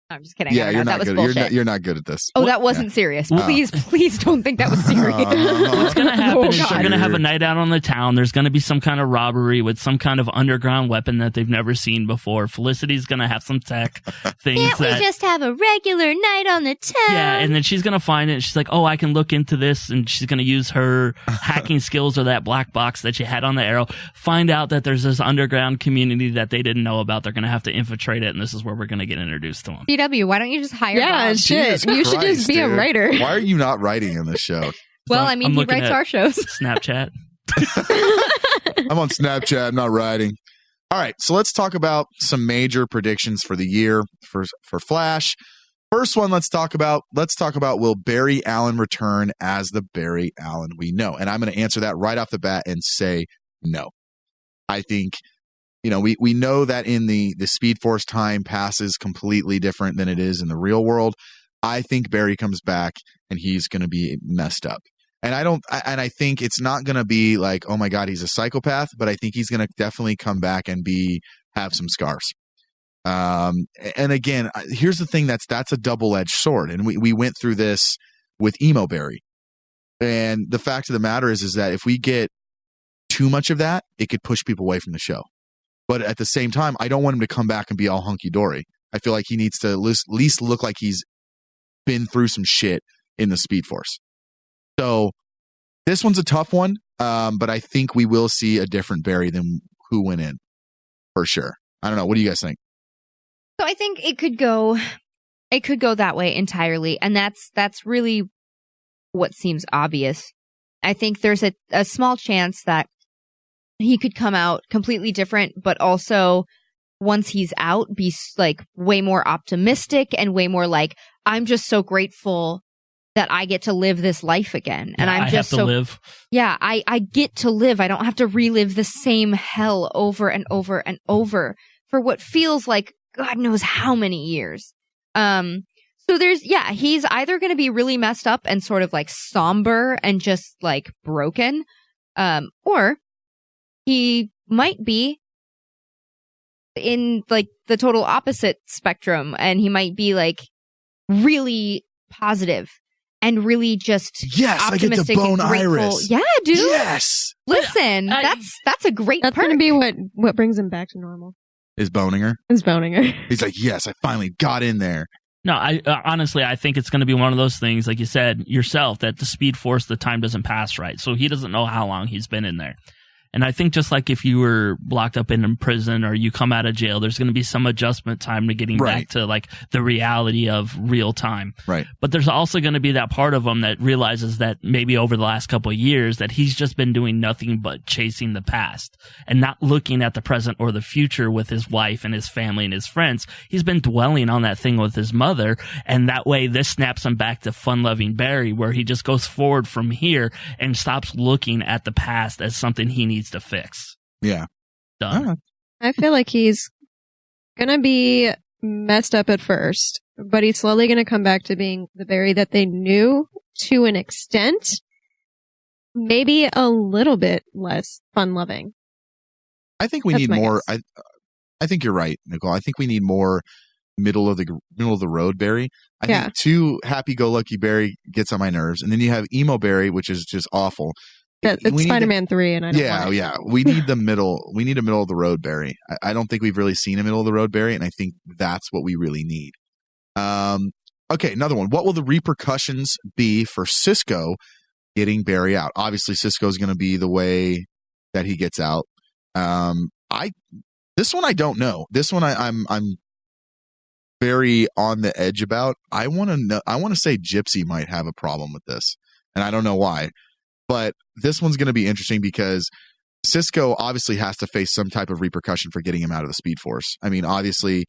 I'm just kidding. Yeah, I you're don't know. not That good. was bullshit. You're not good at this. Oh, that wasn't serious. Please don't think that was serious. What's going to happen Oh, is they're God. going to have a night out on the town. There's going to be some kind of robbery with some kind of underground weapon that they've never seen before. Felicity's going to have some tech things Can't we that. just have a regular night on the town? Yeah, and then she's going to find it. And she's like, oh, I can look into this. And she's going to use her hacking skills or that black box that she had on the Arrow. Find out that there's this underground community that they didn't know about. They're going to have to infiltrate it. And this is where we're going to get introduced to them. CW, why don't you just hire Bob? shit. You should just be a dude. writer. Why are you not writing in this show? Well, I mean, he looking writes at our shows. Snapchat. I'm on Snapchat, I'm not writing. All right, so let's talk about some major predictions for the year for Flash. First one, let's talk about will Barry Allen return as the Barry Allen we know? And I'm going to answer that right off the bat and say no. I think, you know, we know that in the Speed Force time passes completely different than it is in the real world. I think Barry comes back and he's going to be messed up. And I think it's not going to be like, oh my God, he's a psychopath, but I think he's going to definitely come back and have some scars. And again, here's the thing that's a double-edged sword. And we went through this with Emo Barry. And the fact of the matter is that if we get too much of that, it could push people away from the show. But at the same time, I don't want him to come back and be all hunky-dory. I feel like he needs to at least look like he's been through some shit in the Speed Force. So this one's a tough one, but I think we will see a different Barry than who went in, for sure. I don't know. What do you guys think? So I think it could go that way entirely, and that's really what seems obvious. I think there's a small chance that he could come out completely different, but also once he's out, be like way more optimistic and way more like, I'm just so grateful that I get to live this life again. And I'm just have to live. Yeah, I get to live. I don't have to relive the same hell over and over and over for what feels like God knows how many years. So he's either going to be really messed up and sort of like somber and just like broken, or he might be in like the total opposite spectrum, and he might be like really positive and really just optimistic. I get to bone and grateful. Iris. Yeah, dude. Yes. Listen, that's a great That's perk. going to be what brings him back to normal. Is boning her? Is boning her. He's like, yes, I finally got in there. No, I honestly, I think it's going to be one of those things, like you said yourself, that the Speed Force, the time doesn't pass right. So he doesn't know how long he's been in there. And I think just like if you were locked up in prison or you come out of jail, there's going to be some adjustment time to getting back to like the reality of real time. Right. But there's also going to be that part of him that realizes that maybe over the last couple of years that he's just been doing nothing but chasing the past and not looking at the present or the future with his wife and his family and his friends. He's been dwelling on that thing with his mother. And that way this snaps him back to fun-loving Barry, where he just goes forward from here and stops looking at the past as something he needs to fix. Yeah. Done. I feel like he's gonna be messed up at first, but he's slowly gonna come back to being the Barry that they knew to an extent. Maybe a little bit less fun-loving. I think we need more. I think you're right, Nicole. I think we need more middle of the road Barry. I think too happy-go-lucky Barry gets on my nerves, and then you have emo Barry, which is just awful. It's Spider-Man 3, and I don't want it. Yeah. We need the middle. We need a middle of the road Barry. I don't think we've really seen a middle of the road Barry, and I think that's what we really need. Okay, another one. What will the repercussions be for Cisco getting Barry out? Obviously, Cisco's going to be the way that he gets out. This one I don't know. This one I'm very on the edge about. I want to say Gypsy might have a problem with this, and I don't know why. But this one's going to be interesting because Cisco obviously has to face some type of repercussion for getting him out of the Speed Force. I mean, obviously,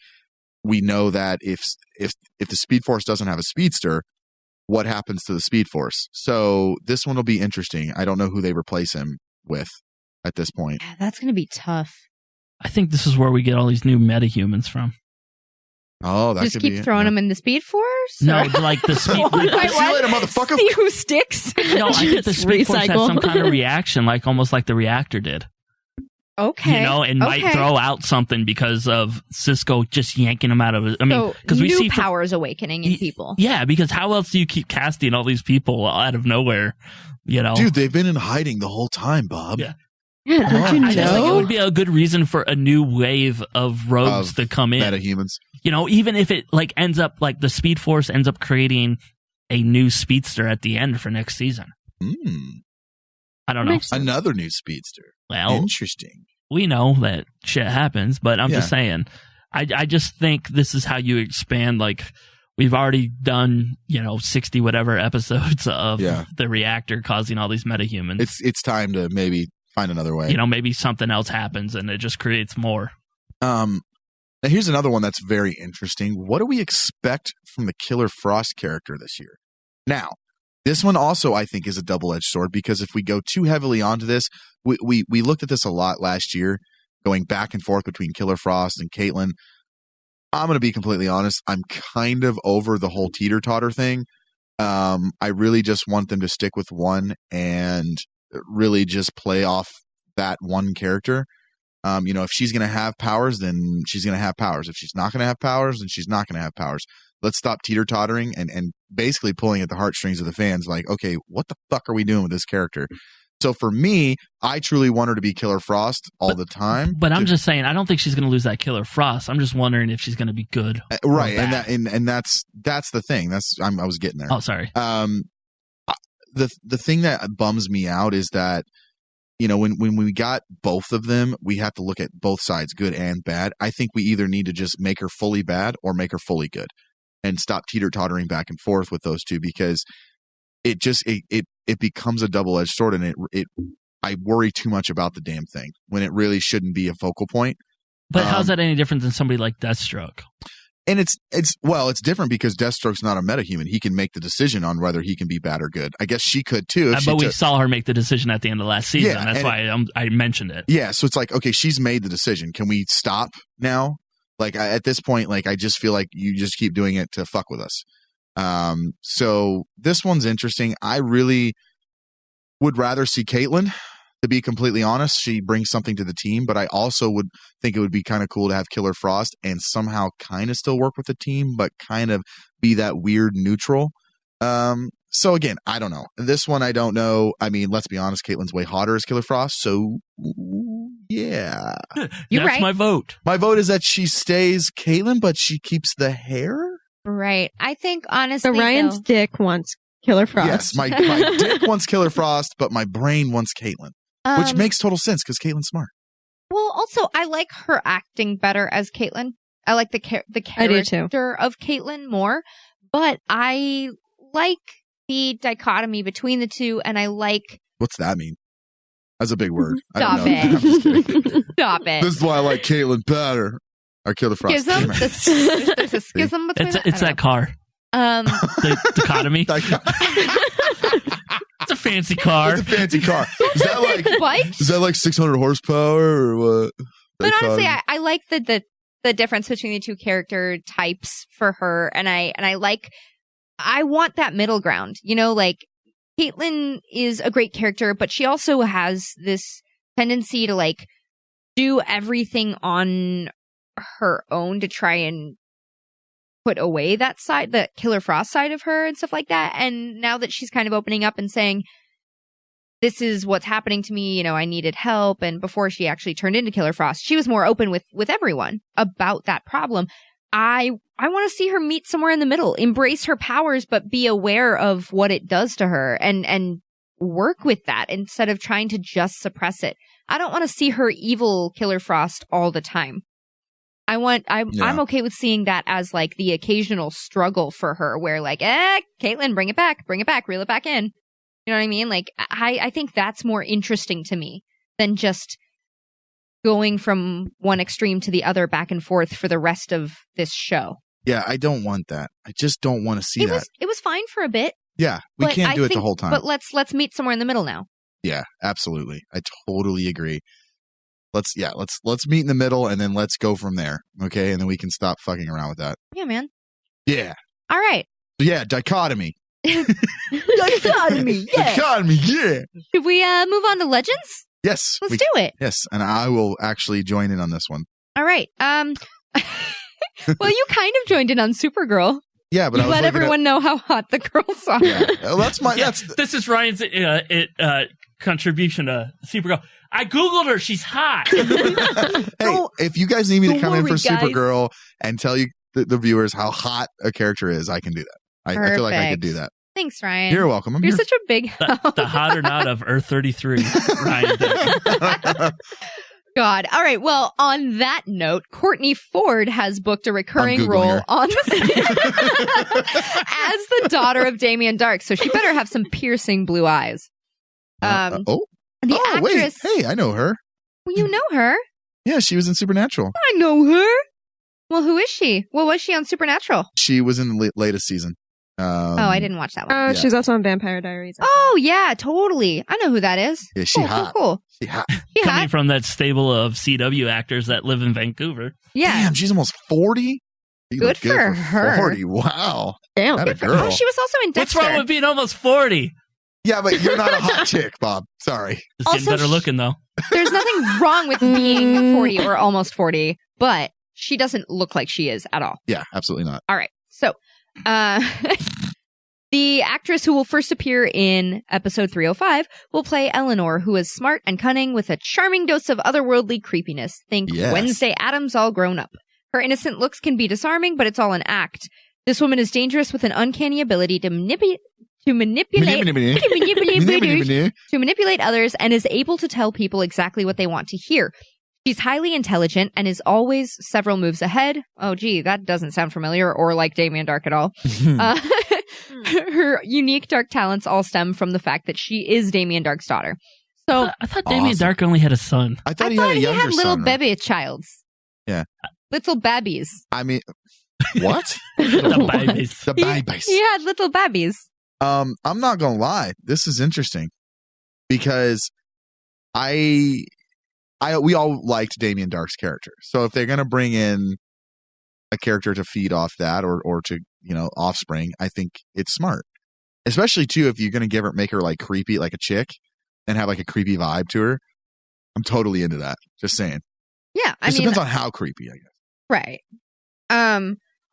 we know that if the Speed Force doesn't have a speedster, what happens to the Speed Force? So this one will be interesting. I don't know who they replace him with at this point. Yeah, that's going to be tough. I think this is where we get all these new metahumans from. Oh, that just could keep be throwing them in the Speed Force? No, like the Speed. See you later, motherfucker. See who sticks. No, I think the Speed Force has some kind of reaction, like almost like the reactor did. Okay. You know, and might throw out something because of Cisco just yanking him out of it. I mean, because we see powers awakening in people. Yeah, because how else do you keep casting all these people out of nowhere? You know, dude, they've been in hiding the whole time, Bob. Yeah. Yeah, don't you know? I just think it would be a good reason for a new wave of rogues to come in. Metahumans. You know, even if it like ends up like the Speed Force ends up creating a new speedster at the end for next season. I don't know. Another new speedster. Well, interesting. We know that shit happens, but I'm just saying. I just think this is how you expand. Like we've already done, 60 whatever episodes of the reactor causing all these metahumans. It's time to maybe find another way. Maybe something else happens and it just creates more. Now here's another one that's very interesting. What do we expect from the Killer Frost character this year? Now, this one also I think is a double-edged sword because if we go too heavily onto this, we looked at this a lot last year, going back and forth between Killer Frost and Caitlin. I'm going to be completely honest. I'm kind of over the whole teeter-totter thing. I really just want them to stick with one and really just play off that one character. If she's going to have powers, then she's going to have powers. If she's not going to have powers, then she's not going to have powers. Let's stop teeter-tottering and basically pulling at the heartstrings of the fans like, okay, what the fuck are we doing with this character? So for me, I truly want her to be Killer Frost all the time. But I'm just saying, I don't think she's going to lose that Killer Frost. I'm just wondering if she's going to be good. Right, and that's the thing. I was getting there. Oh, sorry. The thing that bums me out is that when we got both of them, we have to look at both sides, good and bad. I think we either need to just make her fully bad or make her fully good, and stop teeter-tottering back and forth with those two because it becomes a double-edged sword, and I worry too much about the damn thing when it really shouldn't be a focal point. But how's that any different than somebody like Deathstroke? And it's different because Deathstroke's not a metahuman. He can make the decision on whether he can be bad or good. I guess she could too. But we saw her make the decision at the end of last season. Yeah, That's why I mentioned it. Yeah, so it's like, okay, she's made the decision. Can we stop now? Like at this point, like I just feel like you just keep doing it to fuck with us. So this one's interesting. I really would rather see Caitlyn. To be completely honest, she brings something to the team, but I also would think it would be kind of cool to have Killer Frost and somehow kind of still work with the team, but kind of be that weird neutral. So again, I don't know. This one, I don't know. I mean, let's be honest, Caitlyn's way hotter as Killer Frost, so yeah. You're That's right. my vote. My vote is that she stays Caitlyn, but she keeps the hair? Right. I think, honestly, So Ryan's dick wants Killer Frost. Yes, my dick wants Killer Frost, but my brain wants Caitlyn. Which makes total sense because Caitlin's smart. Well, also, I like her acting better as Caitlyn. I like the character of Caitlyn more, but I like the dichotomy between the two, and I like... What's that mean? That's a big word. Stop it. I'm just kidding. Stop it. This is why I like Caitlyn better. Or Killer Frost. Schism? There's a schism between them? It's that car. The dichotomy. It's a fancy car. It's a fancy car. Is that like bikes? Is that like 600 horsepower or what? But honestly, I like the difference between the two character types for her, and I want that middle ground. You know, like Caitlyn is a great character, but she also has this tendency to like do everything on her own to try and put away that side, the Killer Frost side of her and stuff like that. And now that she's kind of opening up and saying, this is what's happening to me, you know, I needed help. And before she actually turned into Killer Frost, she was more open with everyone about that problem. I want to see her meet somewhere in the middle, embrace her powers, but be aware of what it does to her and work with that instead of trying to just suppress it. I don't want to see her evil Killer Frost all the time. I'm okay with seeing that as like the occasional struggle for her where like, Caitlyn, bring it back, reel it back in. You know what I mean? Like, I think that's more interesting to me than just going from one extreme to the other back and forth for the rest of this show. Yeah, I don't want that. I just don't want to see that. It was fine for a bit. Yeah, we can't do it the whole time. But let's meet somewhere in the middle now. Yeah, absolutely. I totally agree. Let's meet in the middle and then let's go from there. Okay, and then we can stop fucking around with that. Yeah, man. Yeah. All right. So yeah, dichotomy. Dichotomy. Yeah. Dichotomy. Yeah. Should we move on to Legends? Yes. Let's do it. Yes, and I will actually join in on this one. All right. Well, you kind of joined in on Supergirl. Yeah, but you let everyone know how hot the girls are. Yeah, well, that's my. Yeah, this is Ryan's contribution to Supergirl. I googled her; she's hot. Hey, if you guys need me to come in for Supergirl and tell you the viewers how hot a character is, I can do that. I feel like I could do that. Thanks, Ryan. You're welcome. You're such a big the hot or not of Earth 33. Ryan Denton. God. All right. Well, on that note, Courtney Ford has booked a recurring role on the as the daughter of Damien Dark. So she better have some piercing blue eyes. The actress. Wait. Hey, I know her. Well, you know her. Yeah, she was in Supernatural. I know her. Well, who is she? What was she on Supernatural? She was in the latest season. I didn't watch that one. Oh, she's also on Vampire Diaries. Oh, yeah, totally. I know who that is. Yeah, she hot. Cool. She hot. Coming from that stable of CW actors that live in Vancouver. Yeah. Damn, she's almost 40? Good for her. 40, wow. Damn. That a girl. Oh, she was also in Dexter. What's wrong with being almost 40? Yeah, but you're not a hot chick, Bob. Sorry. Just getting better looking, though. There's nothing wrong with being 40 or almost 40, but she doesn't look like she is at all. Yeah, absolutely not. All right. So, the actress who will first appear in episode 305 will play Eleanor, who is smart and cunning with a charming dose of otherworldly creepiness. Think Wednesday Addams all grown up. Her innocent looks can be disarming, but it's all an act. This woman is dangerous with an uncanny ability to manipulate others and is able to tell people exactly what they want to hear. She's highly intelligent and is always several moves ahead. Oh, gee, that doesn't sound familiar or like Damien Dark at all. Her unique dark talents all stem from the fact that she is Damien Dark's daughter. So I thought Damien Dark only had a son. I thought he had a younger he had little son, baby childs. Yeah. Little babbies. I mean, What? The babies. The babies. He had little babies. I'm not gonna lie. This is interesting because we all liked Damien Dark's character. So if they're gonna bring in a character to feed off that or to, offspring, I think it's smart. Especially too if you're gonna make her like creepy, like a chick, and have like a creepy vibe to her. I'm totally into that. Just saying. Yeah, It depends on how creepy, I guess. Right.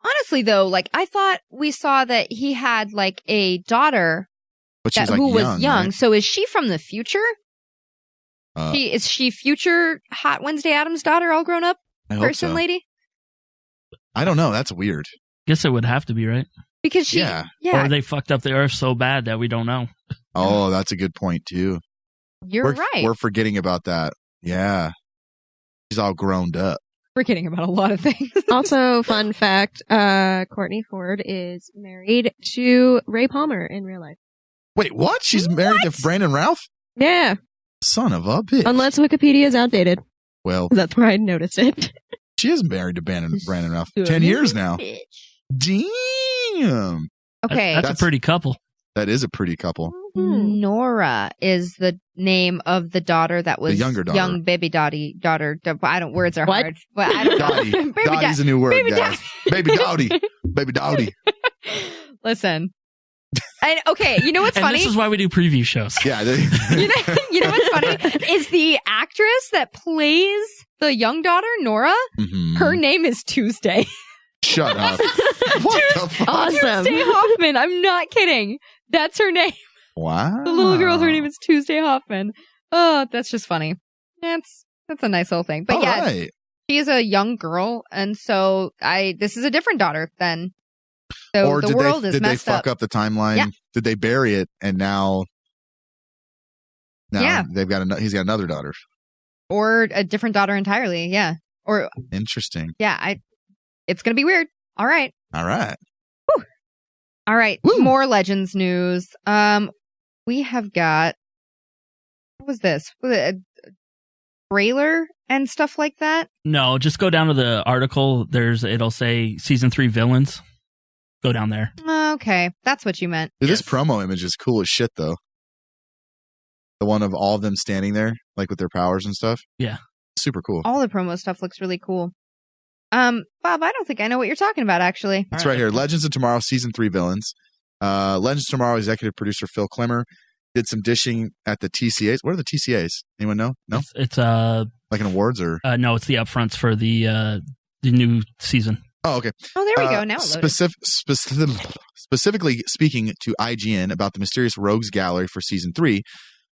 Honestly, though, like I thought we saw that he had like a daughter, But she's who like was young. right? So is she from the future? Is she future Hot Wednesday Addams' daughter, all grown up I hope person, so. lady? I don't know. That's weird. Guess it would have to be, right? Because she, Or they fucked up the earth so bad that we don't know. Oh, that's a good point too. You're right. We're forgetting about that. Yeah. She's all grown up. Forgetting about a lot of things. Also, fun fact, Courtney Ford is married to Ray Palmer in real life. Wait, what? She's married to Brandon Routh? Yeah. Son of a bitch. Unless Wikipedia is outdated. Well, That's where I noticed it. she is married to Brandon Routh. 10 years now. Damn. Okay. That's a pretty couple. That is a pretty couple. Nora is the name of the daughter that was The younger daughter. young baby daughter. I don't. Words are What? hard. But I don't know. Dottie. Baby Dottie's a new word, baby guys. Baby Dottie. Baby Dottie. Listen. And okay, you know what's And funny? this is why we do preview shows. Yeah. You know what's funny is the actress that plays the young daughter, Nora. Mhm. Her name is Tuesday. Shut up. What the fuck? Awesome. Tuesday Hoffman. I'm not kidding. That's her name. Wow. The little girl, her name is Tuesday Hoffman. Oh, that's just funny. That's a nice little thing. But All yeah, right. she is a young girl, and so this is a different daughter than. So Or the world is did they messed fuck up the timeline? Yeah. Did they bury it and now Yeah. he's got another daughter. Or a different daughter entirely. Yeah. Or Interesting. yeah, it's gonna be weird. All right. All right. All right. More Legends news. We have got, what was this? Was it a trailer and stuff like that? No, just go down to the article. It'll say season 3 villains. Go down there. Okay, that's what you meant. Dude, this promo image is cool as shit, though. The one of all of them standing there, like with their powers and stuff. Yeah. Super cool. All the promo stuff looks really cool. Bob, I don't think I know what you're talking about, actually. It's right here. Legends of Tomorrow, Season 3 Villains. Legends of Tomorrow executive producer Phil Klemmer did some dishing at the TCAs. What are the TCAs? Anyone know? No? It's like an awards or? No, it's the upfronts for the new season. Oh, okay. Oh, there we go. Now it loaded. Specifically speaking to IGN about the mysterious Rogues Gallery for Season 3,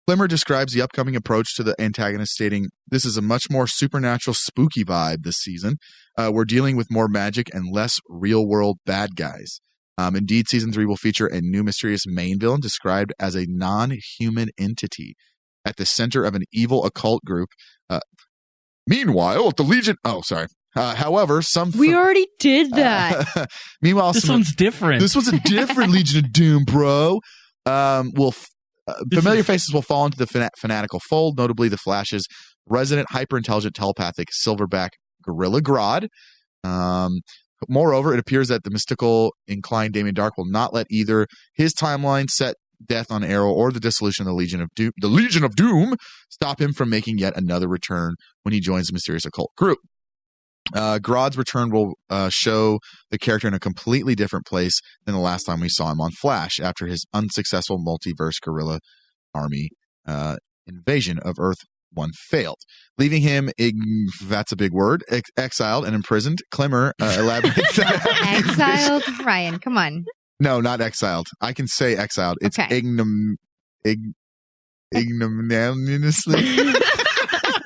Klemmer describes the upcoming approach to the antagonist, stating, "This is a much more supernatural, spooky vibe this season. We're dealing with more magic and less real-world bad guys. Indeed, Season 3 will feature a new mysterious main villain described as a non-human entity at the center of an evil occult group. Meanwhile, at the Legion..." Oh, sorry. However, we already did that. Meanwhile, this one's different. This was a different Legion of Doom, bro. Familiar faces will fall into the fanatical fold, notably the Flash's resident hyper-intelligent telepathic silverback Gorilla Grodd. Moreover, it appears that the mystical inclined Damien Dark will not let either his timeline set death on Arrow or the dissolution of the Legion of Doom stop him from making yet another return when he joins the mysterious occult group. Grodd's return will show the character in a completely different place than the last time we saw him on Flash after his unsuccessful multiverse guerrilla army invasion of Earth 1 failed, leaving him, that's a big word, exiled and imprisoned. Klemmer elaborates. Exiled? Ryan, come on. No, not exiled. I can say exiled. It's Okay. ignominiously.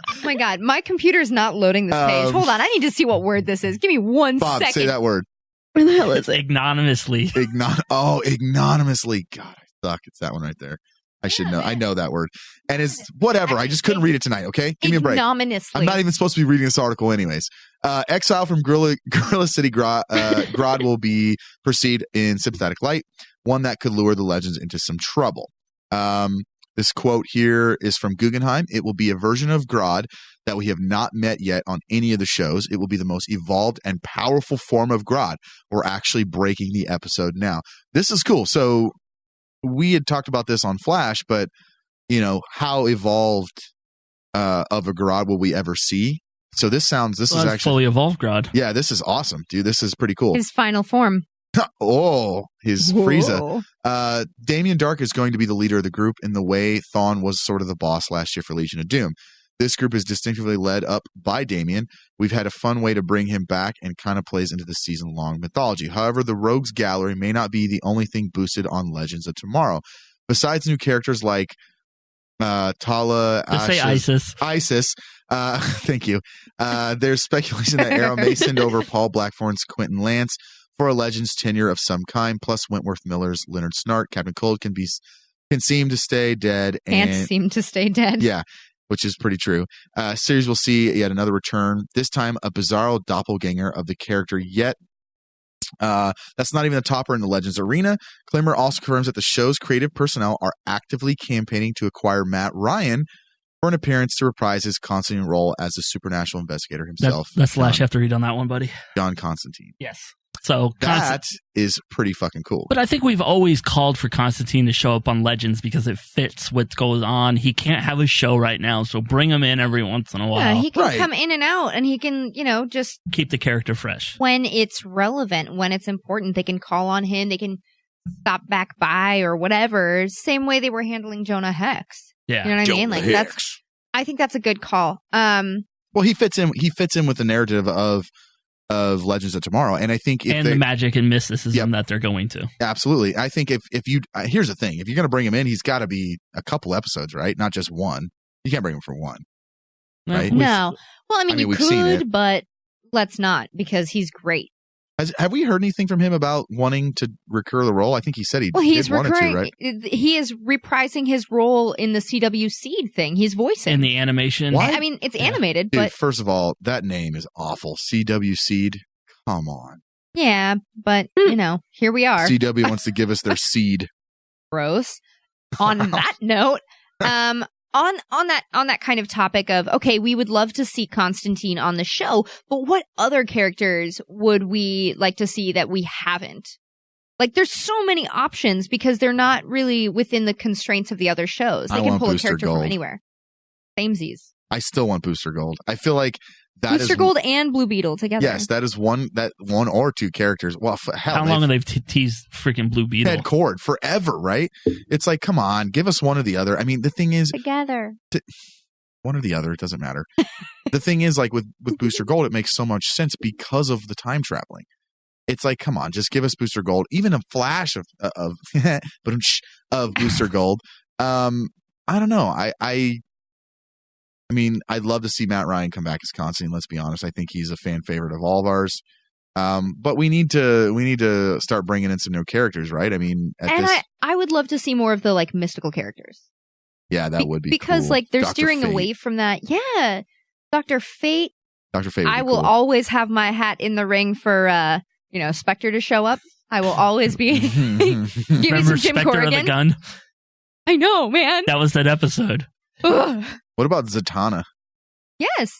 Oh my God, my computer's not loading this page. Hold on, I need to see what word this is. Give me one Bob, second. say that word. Where the hell is it? Ignominiously. Ignominiously. God, I suck. It's that one right there. I should know. I know that word. And it's whatever. I just couldn't read it tonight, okay? Give me a break. Ignominiously. I'm not even supposed to be reading this article anyways. Exile from Gorilla City Grodd will proceed in sympathetic light, one that could lure the Legends into some trouble. This quote here is from Guggenheim. It will be a version of Grodd that we have not met yet on any of the shows. It will be the most evolved and powerful form of Grodd. We're actually breaking the episode now. This is cool. So we had talked about this on Flash, but how evolved of a Grodd will we ever see? So this is actually fully evolved Grodd. Yeah, this is awesome, dude. This is pretty cool. His final form. His Frieza. Damien Dark is going to be the leader of the group in the way Thawne was sort of the boss last year for Legion of Doom. This group is distinctively led up by Damien. We've had a fun way to bring him back and kind of plays into the season-long mythology. However, the Rogues Gallery may not be the only thing boosted on Legends of Tomorrow. Besides new characters like Tala, Just say Isis. Thank you. There's speculation that Arrow may send over Paul Blackthorne's Quentin Lance for a Legends tenure of some kind, plus Wentworth Miller's Leonard Snart. Captain Cold can seem to stay dead. Can't seem to stay dead. Yeah, which is pretty true. Series will see yet another return, this time a bizarro doppelganger of the character yet. That's not even the topper in the Legends arena. Klimmer also confirms that the show's creative personnel are actively campaigning to acquire Matt Ryan for an appearance to reprise his Constantine role as a supernatural investigator himself. That's the last you have to read on that one, buddy. John Constantine. Yes. So that is pretty fucking cool. But I think we've always called for Constantine to show up on Legends because it fits what goes on. He can't have a show right now, so bring him in every once in a while. Yeah, he can come in and out, and he can, just keep the character fresh. When it's relevant, when it's important, they can call on him. They can stop back by or whatever. Same way they were handling Jonah Hex. Yeah, you know what I mean? Like I think that's a good call. Well, he fits in. He fits in with the narrative of Legends of Tomorrow, and I think the magic and mysticism that they're going to. Absolutely, I think if you here's the thing: if you're going to bring him in, he's got to be a couple episodes, right? Not just one. You can't bring him for one, right? No. Well, I mean you could, but let's not because he's great. Have we heard anything from him about wanting to recur the role? I think he said he's wanted to, right? He is reprising his role in the CW Seed thing. He's voicing in the animation. What? I mean, it's animated, Dude, but first of all, that name is awful. CW Seed. Come on. Yeah, but here we are. CW wants to give us their seed. Gross. On that note, on that kind of topic of, okay, we would love to see Constantine on the show, but what other characters would we like to see that we haven't? Like, there's so many options because they're not really within the constraints of the other shows. They can pull a character from anywhere. Samesies. I still want Booster Gold. I feel like that Booster Gold and Blue Beetle together. Yes, that is one or two characters. Well, hell, how long have they teased freaking Blue Beetle? Ted Cord forever, right? It's like, come on, give us one or the other. I mean, the thing is, together, one or the other, it doesn't matter. The thing is, like with Booster Gold, it makes so much sense because of the time traveling. It's like, come on, just give us Booster Gold, even a flash of Booster Gold. I don't know. I mean, I'd love to see Matt Ryan come back as Constantine. Let's be honest. I think he's a fan favorite of all of ours. But we need to start bringing in some new characters, right? I mean, I would love to see more of the like mystical characters. Yeah, that would be because cool. like they're Dr. steering Fate. away from that. Yeah, Dr. Fate. Dr. Fate. I will always have my hat in the ring for Spectre to show up. I will always be. Give me some Jim Spectre Corrigan. of the Gun? I know, man. That was that episode. Ugh. What about Zatanna? Yes.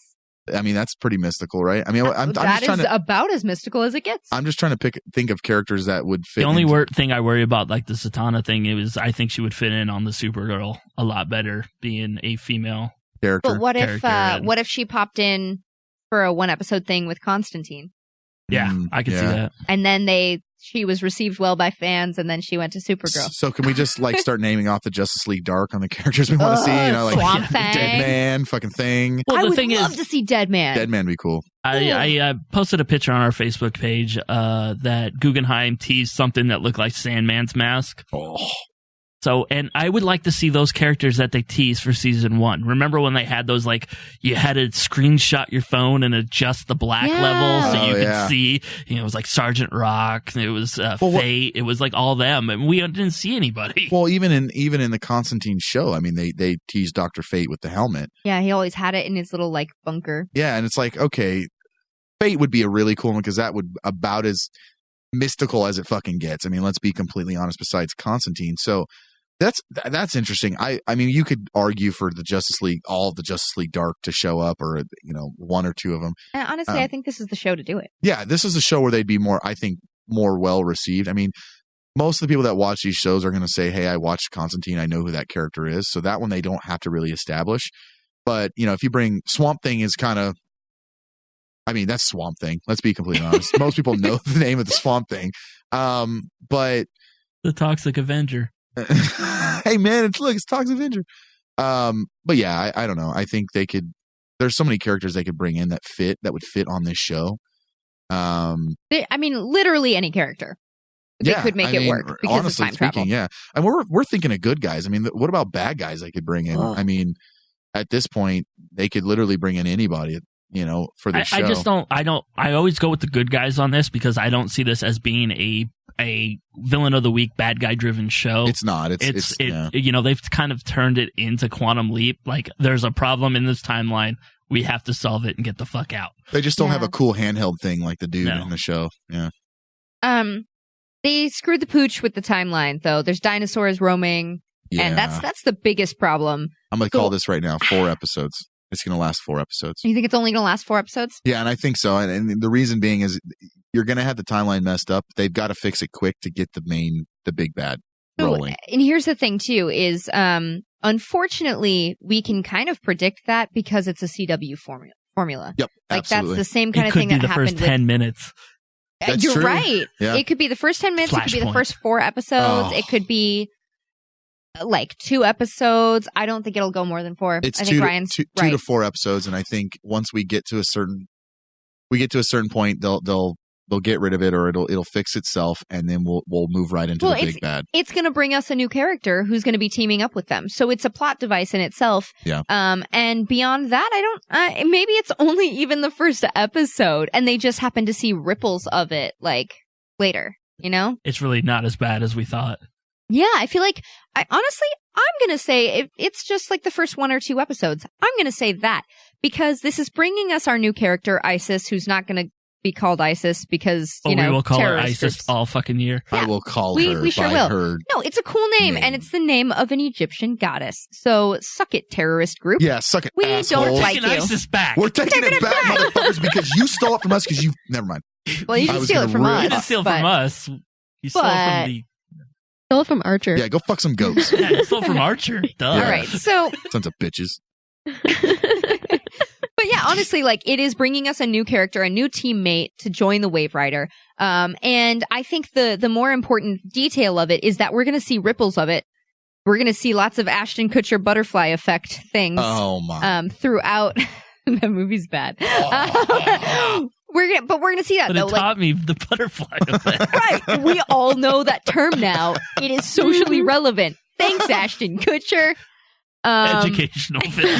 I mean, that's pretty mystical, right? I mean, I'm that just trying is to. about as mystical as it gets. I'm just trying to think of characters that would fit. The only thing I worry about, like the Zatanna thing, I think she would fit in on the Supergirl a lot better, being a female character. But what if she popped in for a 1-episode thing with Constantine? Yeah, I can see that. And then she was received well by fans, and then she went to Supergirl. So can we just like start naming off the Justice League Dark on the characters we want to see? Like Swamp Thing, Dead Man, fucking Thing. Well, I the would thing love is, to see Dead Man. Dead Man would be cool. I posted a picture on our Facebook page that Guggenheim teased something that looked like Sandman's mask. Oh. So, and I would like to see those characters that they teased for season 1. Remember when they had those, like, you had to screenshot your phone and adjust the black level so you could see, it was like Sergeant Rock, it was Fate, it was like all them, and we didn't see anybody. Well, even in the Constantine show, I mean, they teased Dr. Fate with the helmet. Yeah, he always had it in his little, like, bunker. Yeah, and it's like, okay, Fate would be a really cool one because that would about as mystical as it fucking gets. I mean, let's be completely honest, besides Constantine. So That's interesting. I mean, you could argue for the Justice League, all of the Justice League Dark to show up, or one or two of them. And honestly, I think this is the show to do it. Yeah, this is a show where they'd be more well received. I mean, most of the people that watch these shows are going to say, "Hey, I watched Constantine. I know who that character is." So that one they don't have to really establish. But if you bring Swamp Thing, is kind of, I mean, that's Swamp Thing. Let's be completely honest. Most people know the name of the Swamp Thing, but the Toxic Avenger. Hey man, it's Toxic Avenger. But yeah, I don't know. I think there's so many characters they could bring in that would fit on this show. I mean, literally any character. They could make it work because of time travel. Yeah. And we're thinking of good guys. I mean, what about bad guys they could bring in? I mean, at this point, they could literally bring in anybody, for the show. I just don't. I always go with the good guys on this because I don't see this as being a villain of the week, bad guy driven show. It's not. They've kind of turned it into Quantum Leap. Like, there's a problem in this timeline. We have to solve it and get the fuck out. They just don't have a cool handheld thing like the dude in the show. Yeah. They screwed the pooch with the timeline, though. There's dinosaurs roaming, and that's the biggest problem. I'm going to call this right now 4 episodes. It's going to last 4 episodes. You think it's only going to last 4 episodes? Yeah, and I think so. And the reason being is you're going to have the timeline messed up. They've got to fix it quick to get the big bad rolling. And here's the thing, too, is unfortunately, we can kind of predict that because it's a CW formula. Yep, like absolutely. That's the same kind of thing that happened with... the first 10 minutes. That's You're true. right. Yeah. It could be the first 10 minutes. It could be the first 4 episodes. Oh. It could be like 2 episodes. I don't think it'll go more than 4. It's I think Ryan's two right. to 4 episodes, and I think once we get to a certain point, they'll get rid of it, or it'll fix itself, and then we'll move right into the big bad. It's going to bring us a new character who's going to be teaming up with them. So it's a plot device in itself. Yeah. And beyond that, maybe it's only even the first episode, and they just happen to see ripples of it like later. It's really not as bad as we thought. Yeah, I feel like, I'm going to say it's just like the first 1 or 2 episodes. I'm going to say that because this is bringing us our new character, Isis, who's not going to be called Isis because, we will call her Isis groups. All fucking year. Yeah, I will call her we sure by will. her No, it's a cool name, and it's the name of an Egyptian goddess. So suck it, terrorist group. Yeah, suck it, We assholes. don't like taking you. Isis back. We're taking it back, motherfuckers, because you stole it from us because never mind. Well, you can steal it from us. You didn't steal from us. You stole from the... Stole it from Archer. Yeah, go fuck some goats. Yeah, you stole from Archer. Duh. All right, so... Sons of bitches. But yeah, honestly, like, it is bringing us a new character, a new teammate to join the Wave Rider. And I think the more important detail of it is that we're going to see ripples of it. We're going to see lots of Ashton Kutcher butterfly effect things. Oh my! Throughout. That movie's bad. We're gonna see that. But though. it taught me the butterfly effect. Right. We all know that term now. It is socially relevant. Thanks, Ashton Kutcher. Educational film.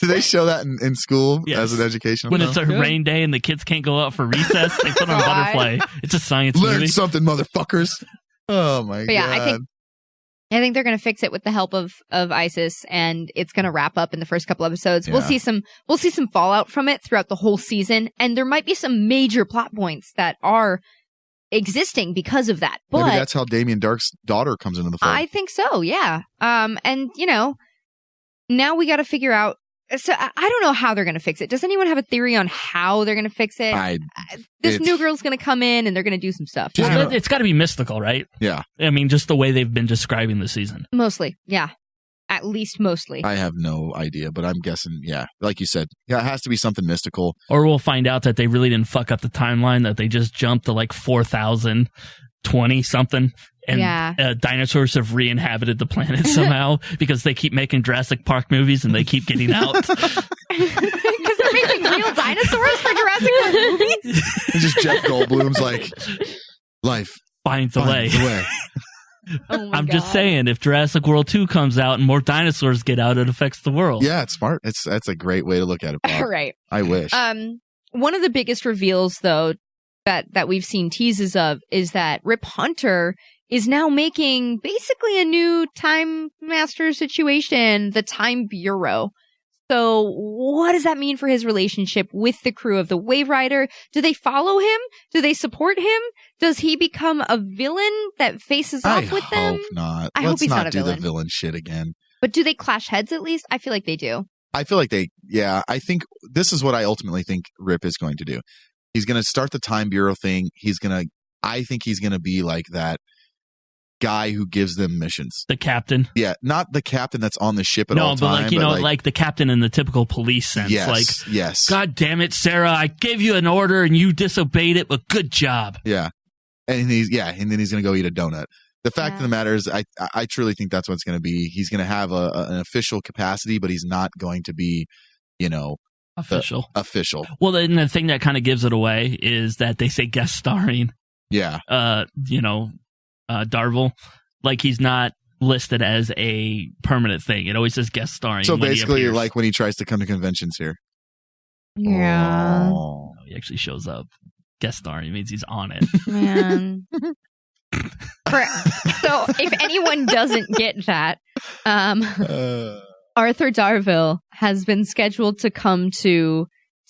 Do they show that in school as an educational when film? it's a rain day and the kids can't go out for recess, they put on Butterfly. It's a science Learn movie. something, motherfuckers. Oh my But god. yeah, I think they're going to fix it with the help of Isis, and it's going to wrap up in the first couple episodes. Yeah. We'll see some fallout from it throughout the whole season, and there might be some major plot points that are existing because of that. But maybe that's how Damien Dark's daughter comes into the fold. I think so, yeah. And now we got to figure out. So I don't know how they're going to fix it. Does anyone have a theory on how they're going to fix it? This new girl's going to come in and they're going to do some stuff. It's got to be mystical, right? Yeah. I mean, just the way they've been describing the season. Mostly, yeah. At least mostly. I have no idea, but I'm guessing, yeah, like you said, yeah, it has to be something mystical. Or we'll find out that they really didn't fuck up the timeline, that they just jumped to like 4,020 something. And dinosaurs have re-inhabited the planet somehow because they keep making Jurassic Park movies and they keep getting out. Because they're making real dinosaurs for Jurassic Park movies? It's just Jeff Goldblum's like, life finds a way. Oh my I'm God. just saying, if Jurassic World 2 comes out and more dinosaurs get out, it affects the world. Yeah, it's smart. That's a great way to look at it, Bob. Right. I wish. One of the biggest reveals, though, that we've seen teases of is that Rip Hunter is now making basically a new Time Master situation, the Time Bureau. So what does that mean for his relationship with the crew of the Wave Rider? Do they follow him? Do they support him? Does he become a villain that faces off with them? I hope not. I Let's hope he's not not a do villain. the villain shit again. But do they clash heads at least? I feel like they do. I feel like I think this is what I ultimately think Rip is going to do. He's going to start the Time Bureau thing. I think he's going to be like that guy who gives them missions. The captain. Yeah, not the captain that's on the ship at all No, but time. like the captain in the typical police sense. Yes. God damn it, Sarah! I gave you an order and you disobeyed it, but good job. Yeah, and then he's going to go eat a donut. The fact of the matter is, I truly think that's what it's going to be. He's going to have an official capacity, but he's not going to be, official. Well, then the thing that kind of gives it away is that they say guest starring. Yeah. Darvel, like he's not listed as a permanent thing. It always says guest starring. So when basically, he appears. like when he tries to come to conventions here. Yeah. Oh. No, he actually shows up. Guest starring means he's on it. Man. So if anyone doesn't get that, Arthur Darville has been scheduled to come to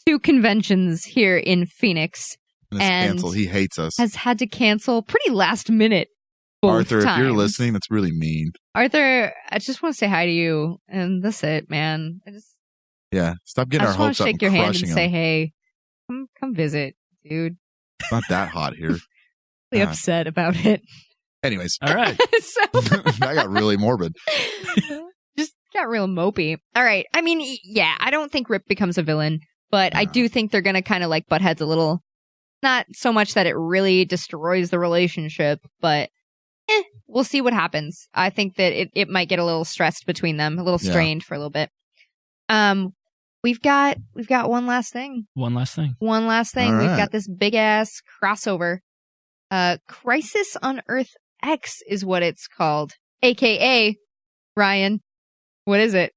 2 conventions here in Phoenix. And canceled. He hates us. Has had to cancel pretty last minute. Arthur, times. if you're listening, that's really mean. Arthur, I just want to say hi to you, and that's it, man. Stop getting our hopes up and shake your hand crushing and say, them. hey, come visit, dude. It's not that hot here. Really upset about it. Anyways, all right. That got really morbid. Just got real mopey. All right. I mean, yeah, I don't think Rip becomes a villain, but I do think they're gonna kind of like butt heads a little. Not so much that it really destroys the relationship, but we'll see what happens. I think that it might get a little stressed between them, a little strained for a little bit. We've got one last thing. One last thing. All We've right. got this big ass crossover. Crisis on Earth X is what it's called. AKA, Ryan, what is it?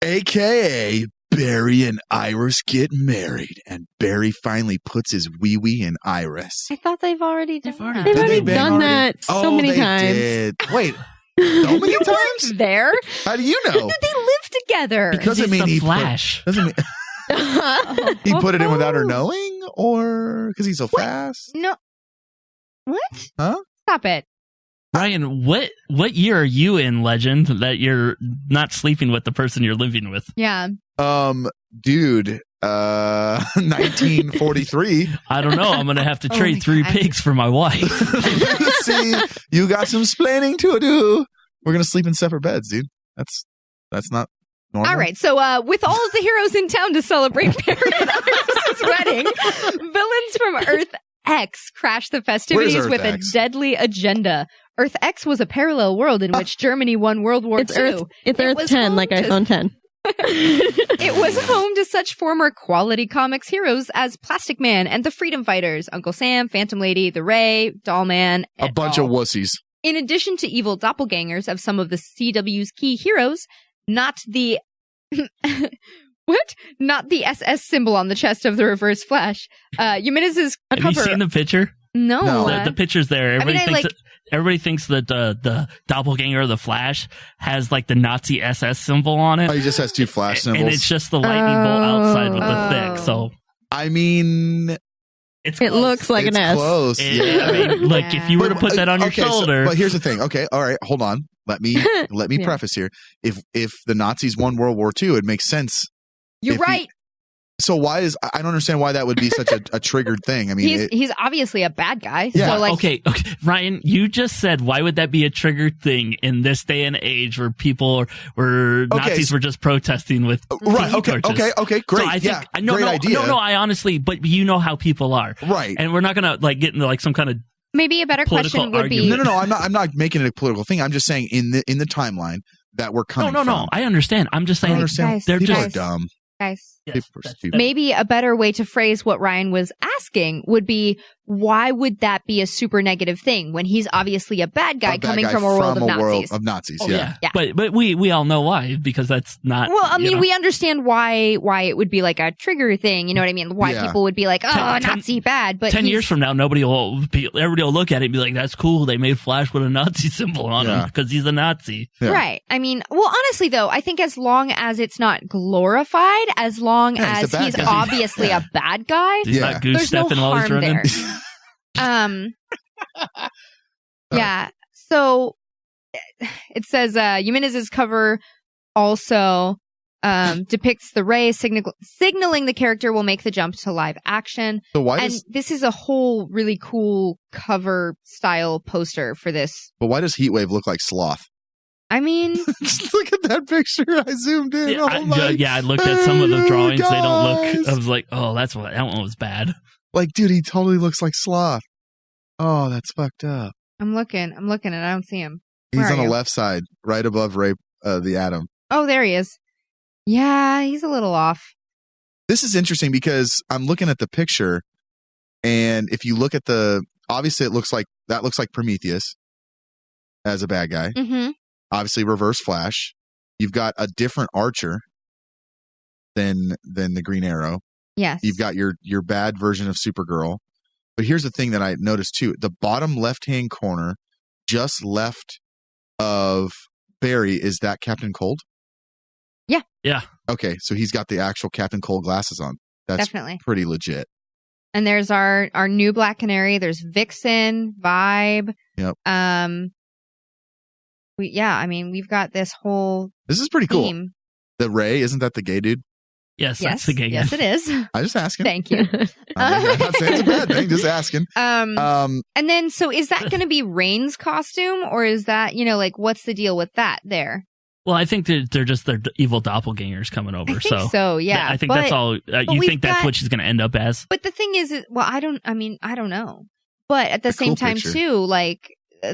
AKA Barry and Iris get married, and Barry finally puts his wee-wee in Iris. I thought they've already done that. They've already done that so many times. Did. Wait, so many times? There? How do you know? How did they live together? Doesn't mean he Flash. Doesn't mean he put it in without her knowing, or because he's so fast? No. What? Huh? Stop it. Ryan, what year are you in, Legend, that you're not sleeping with the person you're living with? Yeah. Dude, 1943. I don't know. I'm gonna have to trade 3 pigs for my wife. See, you got some splaining to do. We're gonna sleep in separate beds, dude. That's not normal. All right. So, with all of the heroes in town to celebrate Barry and Iris' wedding, villains from Earth X crash the festivities Earth with X? a deadly agenda. Earth X was a parallel world in which Germany won World War II. It's Earth was 10, home like to- iPhone 10. It was home to such former Quality Comics heroes as Plastic Man and the Freedom Fighters, Uncle Sam, Phantom Lady, the Ray, Dollman, A bunch of wussies. in addition to evil doppelgangers of some of the CW's key heroes, not the what? Not the SS symbol on the chest of the Reverse Flash. Jimenez's Have cover. you seen the picture? No. The picture's there. I Everybody thinks that the doppelganger of the Flash has like the Nazi SS symbol on it. Oh, he just has 2 flash symbols. And it's just the lightning bolt outside with the thick. So I mean, It looks like an S. Close. I mean, like if you were to put that on your shoulder. But here's the thing. Okay, all right, hold on. Let me Yeah. preface here. If the Nazis won World War II, it makes sense. You're right. So why is I don't understand why that would be such a triggered thing. I mean, He's obviously a bad guy. Yeah. So like, okay, Ryan, you just said why would that be a triggered thing in this day and age where Nazis were just protesting with right? tiki Okay, torches. okay, great. So I think great idea. No, I honestly, but you know how people are, right? And we're not gonna like get into like some kind of maybe a better political question would be argument. No. I'm not making it a political thing. I'm just saying in the timeline that we're coming. No. I understand. I'm just saying they're People just are dumb. guys. People are stupid. Maybe a better way to phrase what Ryan was asking would be why would that be a super negative thing when he's obviously a bad guy coming from a world of Nazis? Yeah. But we all know why, because that's not. Well, I mean, we understand why it would be like a trigger thing. You know what I mean? Why people would be like, Nazi bad. But 10 years from now, everybody will look at it and be like, that's cool. They made Flash with a Nazi symbol on him because he's a Nazi. Yeah. Right. I mean, well, honestly, though, I think as long as it's not glorified, as long as he's obviously a bad guy, he's not goose stepping while he's running. Yeah. So it says Jimenez's cover also depicts the ray signaling the character will make the jump to live action. So why this is a whole really cool cover style poster for this. But why does Heatwave look like Sloth? I mean, just look at that picture. I zoomed in. I looked at some of the drawings. They don't look. I was like, oh, that one was bad. Like, dude, he totally looks like Sloth. Oh, that's fucked up. I'm looking, and I don't see him. He's on the left side, right above the Atom. Oh, there he is. Yeah, he's a little off. This is interesting because I'm looking at the picture, and if you look at obviously it looks like Prometheus as a bad guy. Mm-hmm. Obviously, Reverse Flash. You've got a different Archer than the Green Arrow. Yes. You've got your bad version of Supergirl. But here's the thing that I noticed too. The bottom left-hand corner, just left of Barry, is that Captain Cold? Yeah. Yeah. Okay, so he's got the actual Captain Cold glasses on. That's definitely pretty legit. And there's our new Black Canary. There's Vixen, Vibe. Yep. We've got this whole This is pretty theme. cool. The Ray, isn't that the gay dude? Yes, that's the gay guy. Yes, it is. I just asking. Thank you. I'm not saying it's a bad thing, just asking. And then, so is that going to be Rain's costume, or is that, what's the deal with that there? Well, I think they're just their evil doppelgangers coming over. I think so, yeah. I think that's all. You think that's what she's going to end up as? But the thing is, I don't know. But at the same time, too,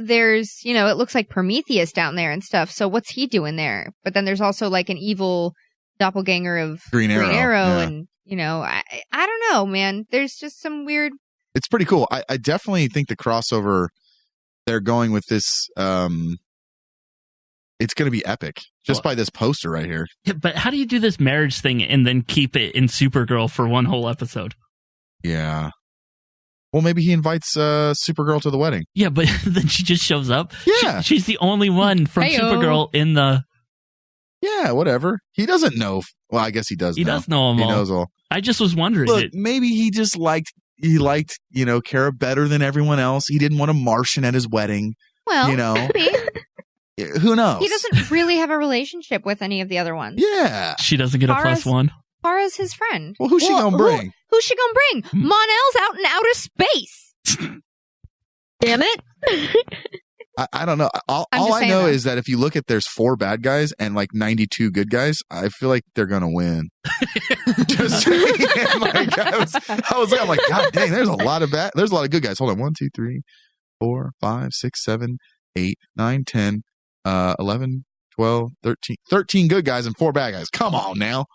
there's, it looks like Prometheus down there and stuff. So what's he doing there? But then there's also an evil doppelganger of Green Arrow yeah. And I don't know, man. There's just some weird. It's pretty cool. I definitely think the crossover they're going with this. It's going to be epic just by this poster right here. Yeah, but how do you do this marriage thing and then keep it in Supergirl for one whole episode? Yeah. Well, maybe he invites Supergirl to the wedding. Yeah, but then she just shows up. Yeah, she's the only one from Supergirl in the. Yeah, whatever. He doesn't know. Well, I guess he does. He does know them all. He knows all. I just was wondering. Look, maybe he just liked Kara better than everyone else. He didn't want a Martian at his wedding. Well, maybe. Who knows? He doesn't really have a relationship with any of the other ones. Yeah, she doesn't get a +1. Farah's his friend. Well, who's she gonna bring? Who's she gonna bring? Mon-El's out in outer space. Damn it. I don't know. All I know is that if you look at there's 4 bad guys and 92 good guys, I feel like they're gonna win. Just saying, I'm like, God dang, there's a lot of good guys. Hold on, 1, 2, 3, 4, 5, 6, 7, 8, 9, 10, 11, 12, 13 good guys and 4 bad guys. Come on now.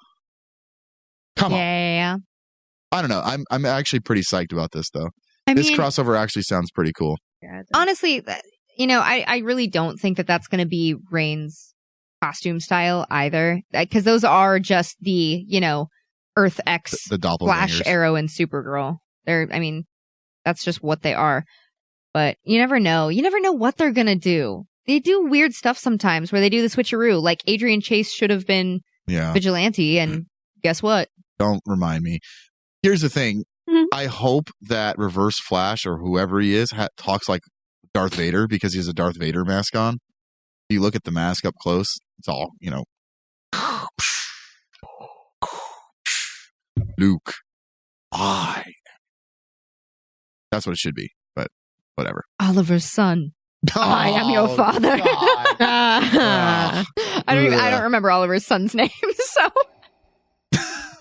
Come on. Yeah. I don't know. I'm actually pretty psyched about this though. This crossover actually sounds pretty cool. Honestly, I really don't think that that's going to be Rain's costume style either, because those are just the Earth X, the Flash, Arrow, and Supergirl. That's just what they are. But you never know. You never know what they're going to do. They do weird stuff sometimes where they do the switcheroo. Like Adrian Chase should have been Vigilante, and guess what? Don't remind me. Here's the thing. Mm-hmm. I hope that Reverse Flash or whoever he is talks like Darth Vader because he has a Darth Vader mask on. If you look at the mask up close, it's all, Luke. That's what it should be, but whatever. Oliver's son. I am your father. I don't remember Oliver's son's name, so.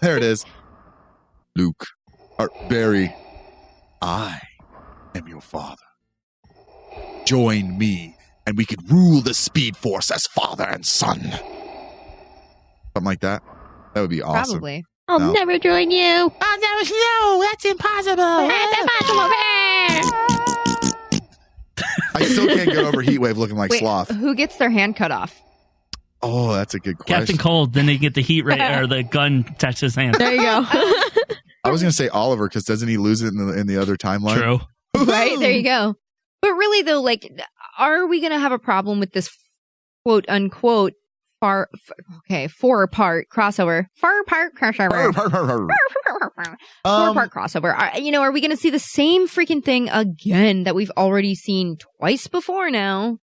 There it is. Luke. Barry. I am your father. Join me, and we can rule the Speed Force as father and son. Something like that. That would be awesome. Probably. I'll never join you. No, that's impossible. That's impossible. I still can't get over Heatwave looking like Wait, Sloth. who gets their hand cut off? Oh, that's a good question. Captain Cold, then they get the heat ray or the gun touch his hand. There you go. I was going to say Oliver because doesn't he lose it in the other timeline? True. Right, there you go. But really, though, like, are we going to have a problem with this quote unquote four-part crossover? Four-part crossover. Four-part crossover. Are we going to see the same freaking thing again that we've already seen twice before now?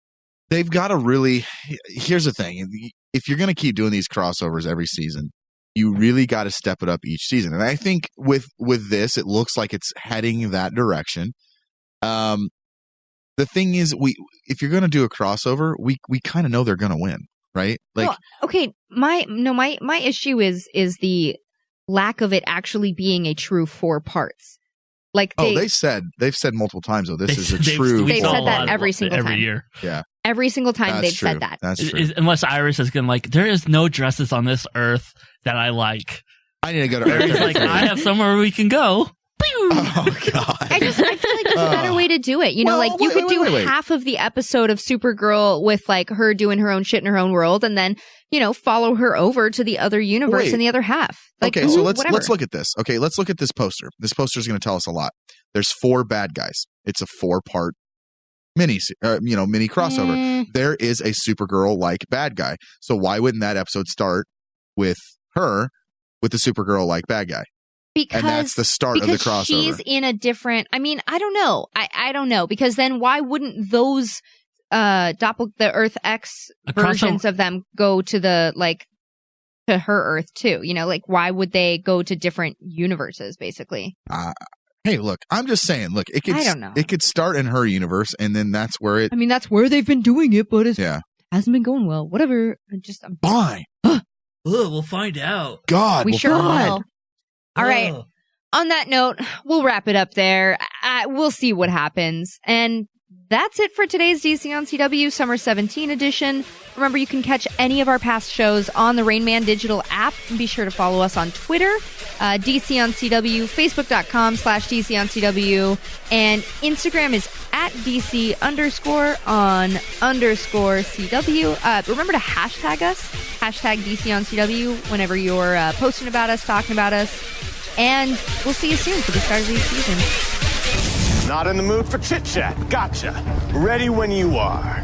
They've got to really. Here's the thing: if you're going to keep doing these crossovers every season, you really got to step it up each season. And I think with this, it looks like it's heading that direction. The thing is, if you're going to do a crossover, we kind of know they're going to win, right? Like, well, okay, my issue is the lack of it actually being a true 4 parts. Like they've said multiple times though, this is a true. They've said that every single time. Year. Yeah. Every single time That's they've true. said that. That's true. Unless Iris is going to there is no dresses on this earth that I like. I need to go to Earth. Like, I have somewhere we can go. Oh, God. I feel like there's a better way to do it. You know, Well, like you could do wait. half of the episode of Supergirl with like her doing her own shit in her own world and then, follow her over to the other universe in the other half. Like, okay, so let's whatever. look at this. Okay, let's look at this poster. This poster is going to tell us a lot. There's 4 bad guys. It's a 4-part mini crossover. There is a Supergirl-like bad guy. So why wouldn't that episode start with her with the Supergirl-like bad guy? Because, and that's the start of the crossover. She's in a different. I mean, I don't know. I don't know because then why wouldn't those the Earth X versions of them go to the to her Earth too? Like why would they go to different universes basically? Hey, look, I'm just saying. Look, it could. I don't know. It could start in her universe, and then that's where it. I mean, that's where they've been doing it, but it hasn't been going well. Whatever. Fine. We'll find out. God, we sure find. will. All right. On that note, we'll wrap it up there. We'll see what happens. And that's it for today's DC on CW Summer 17 edition. Remember, you can catch any of our past shows on the Rain Man digital app. And be sure to follow us on Twitter, DC on CW, Facebook.com/DC on CW, and Instagram is at DC_on_CW. Remember to hashtag us, hashtag DC on CW, whenever you're posting about us, talking about us. And we'll see you soon for the start of the season. Not in the mood for chit-chat. Gotcha. Ready when you are.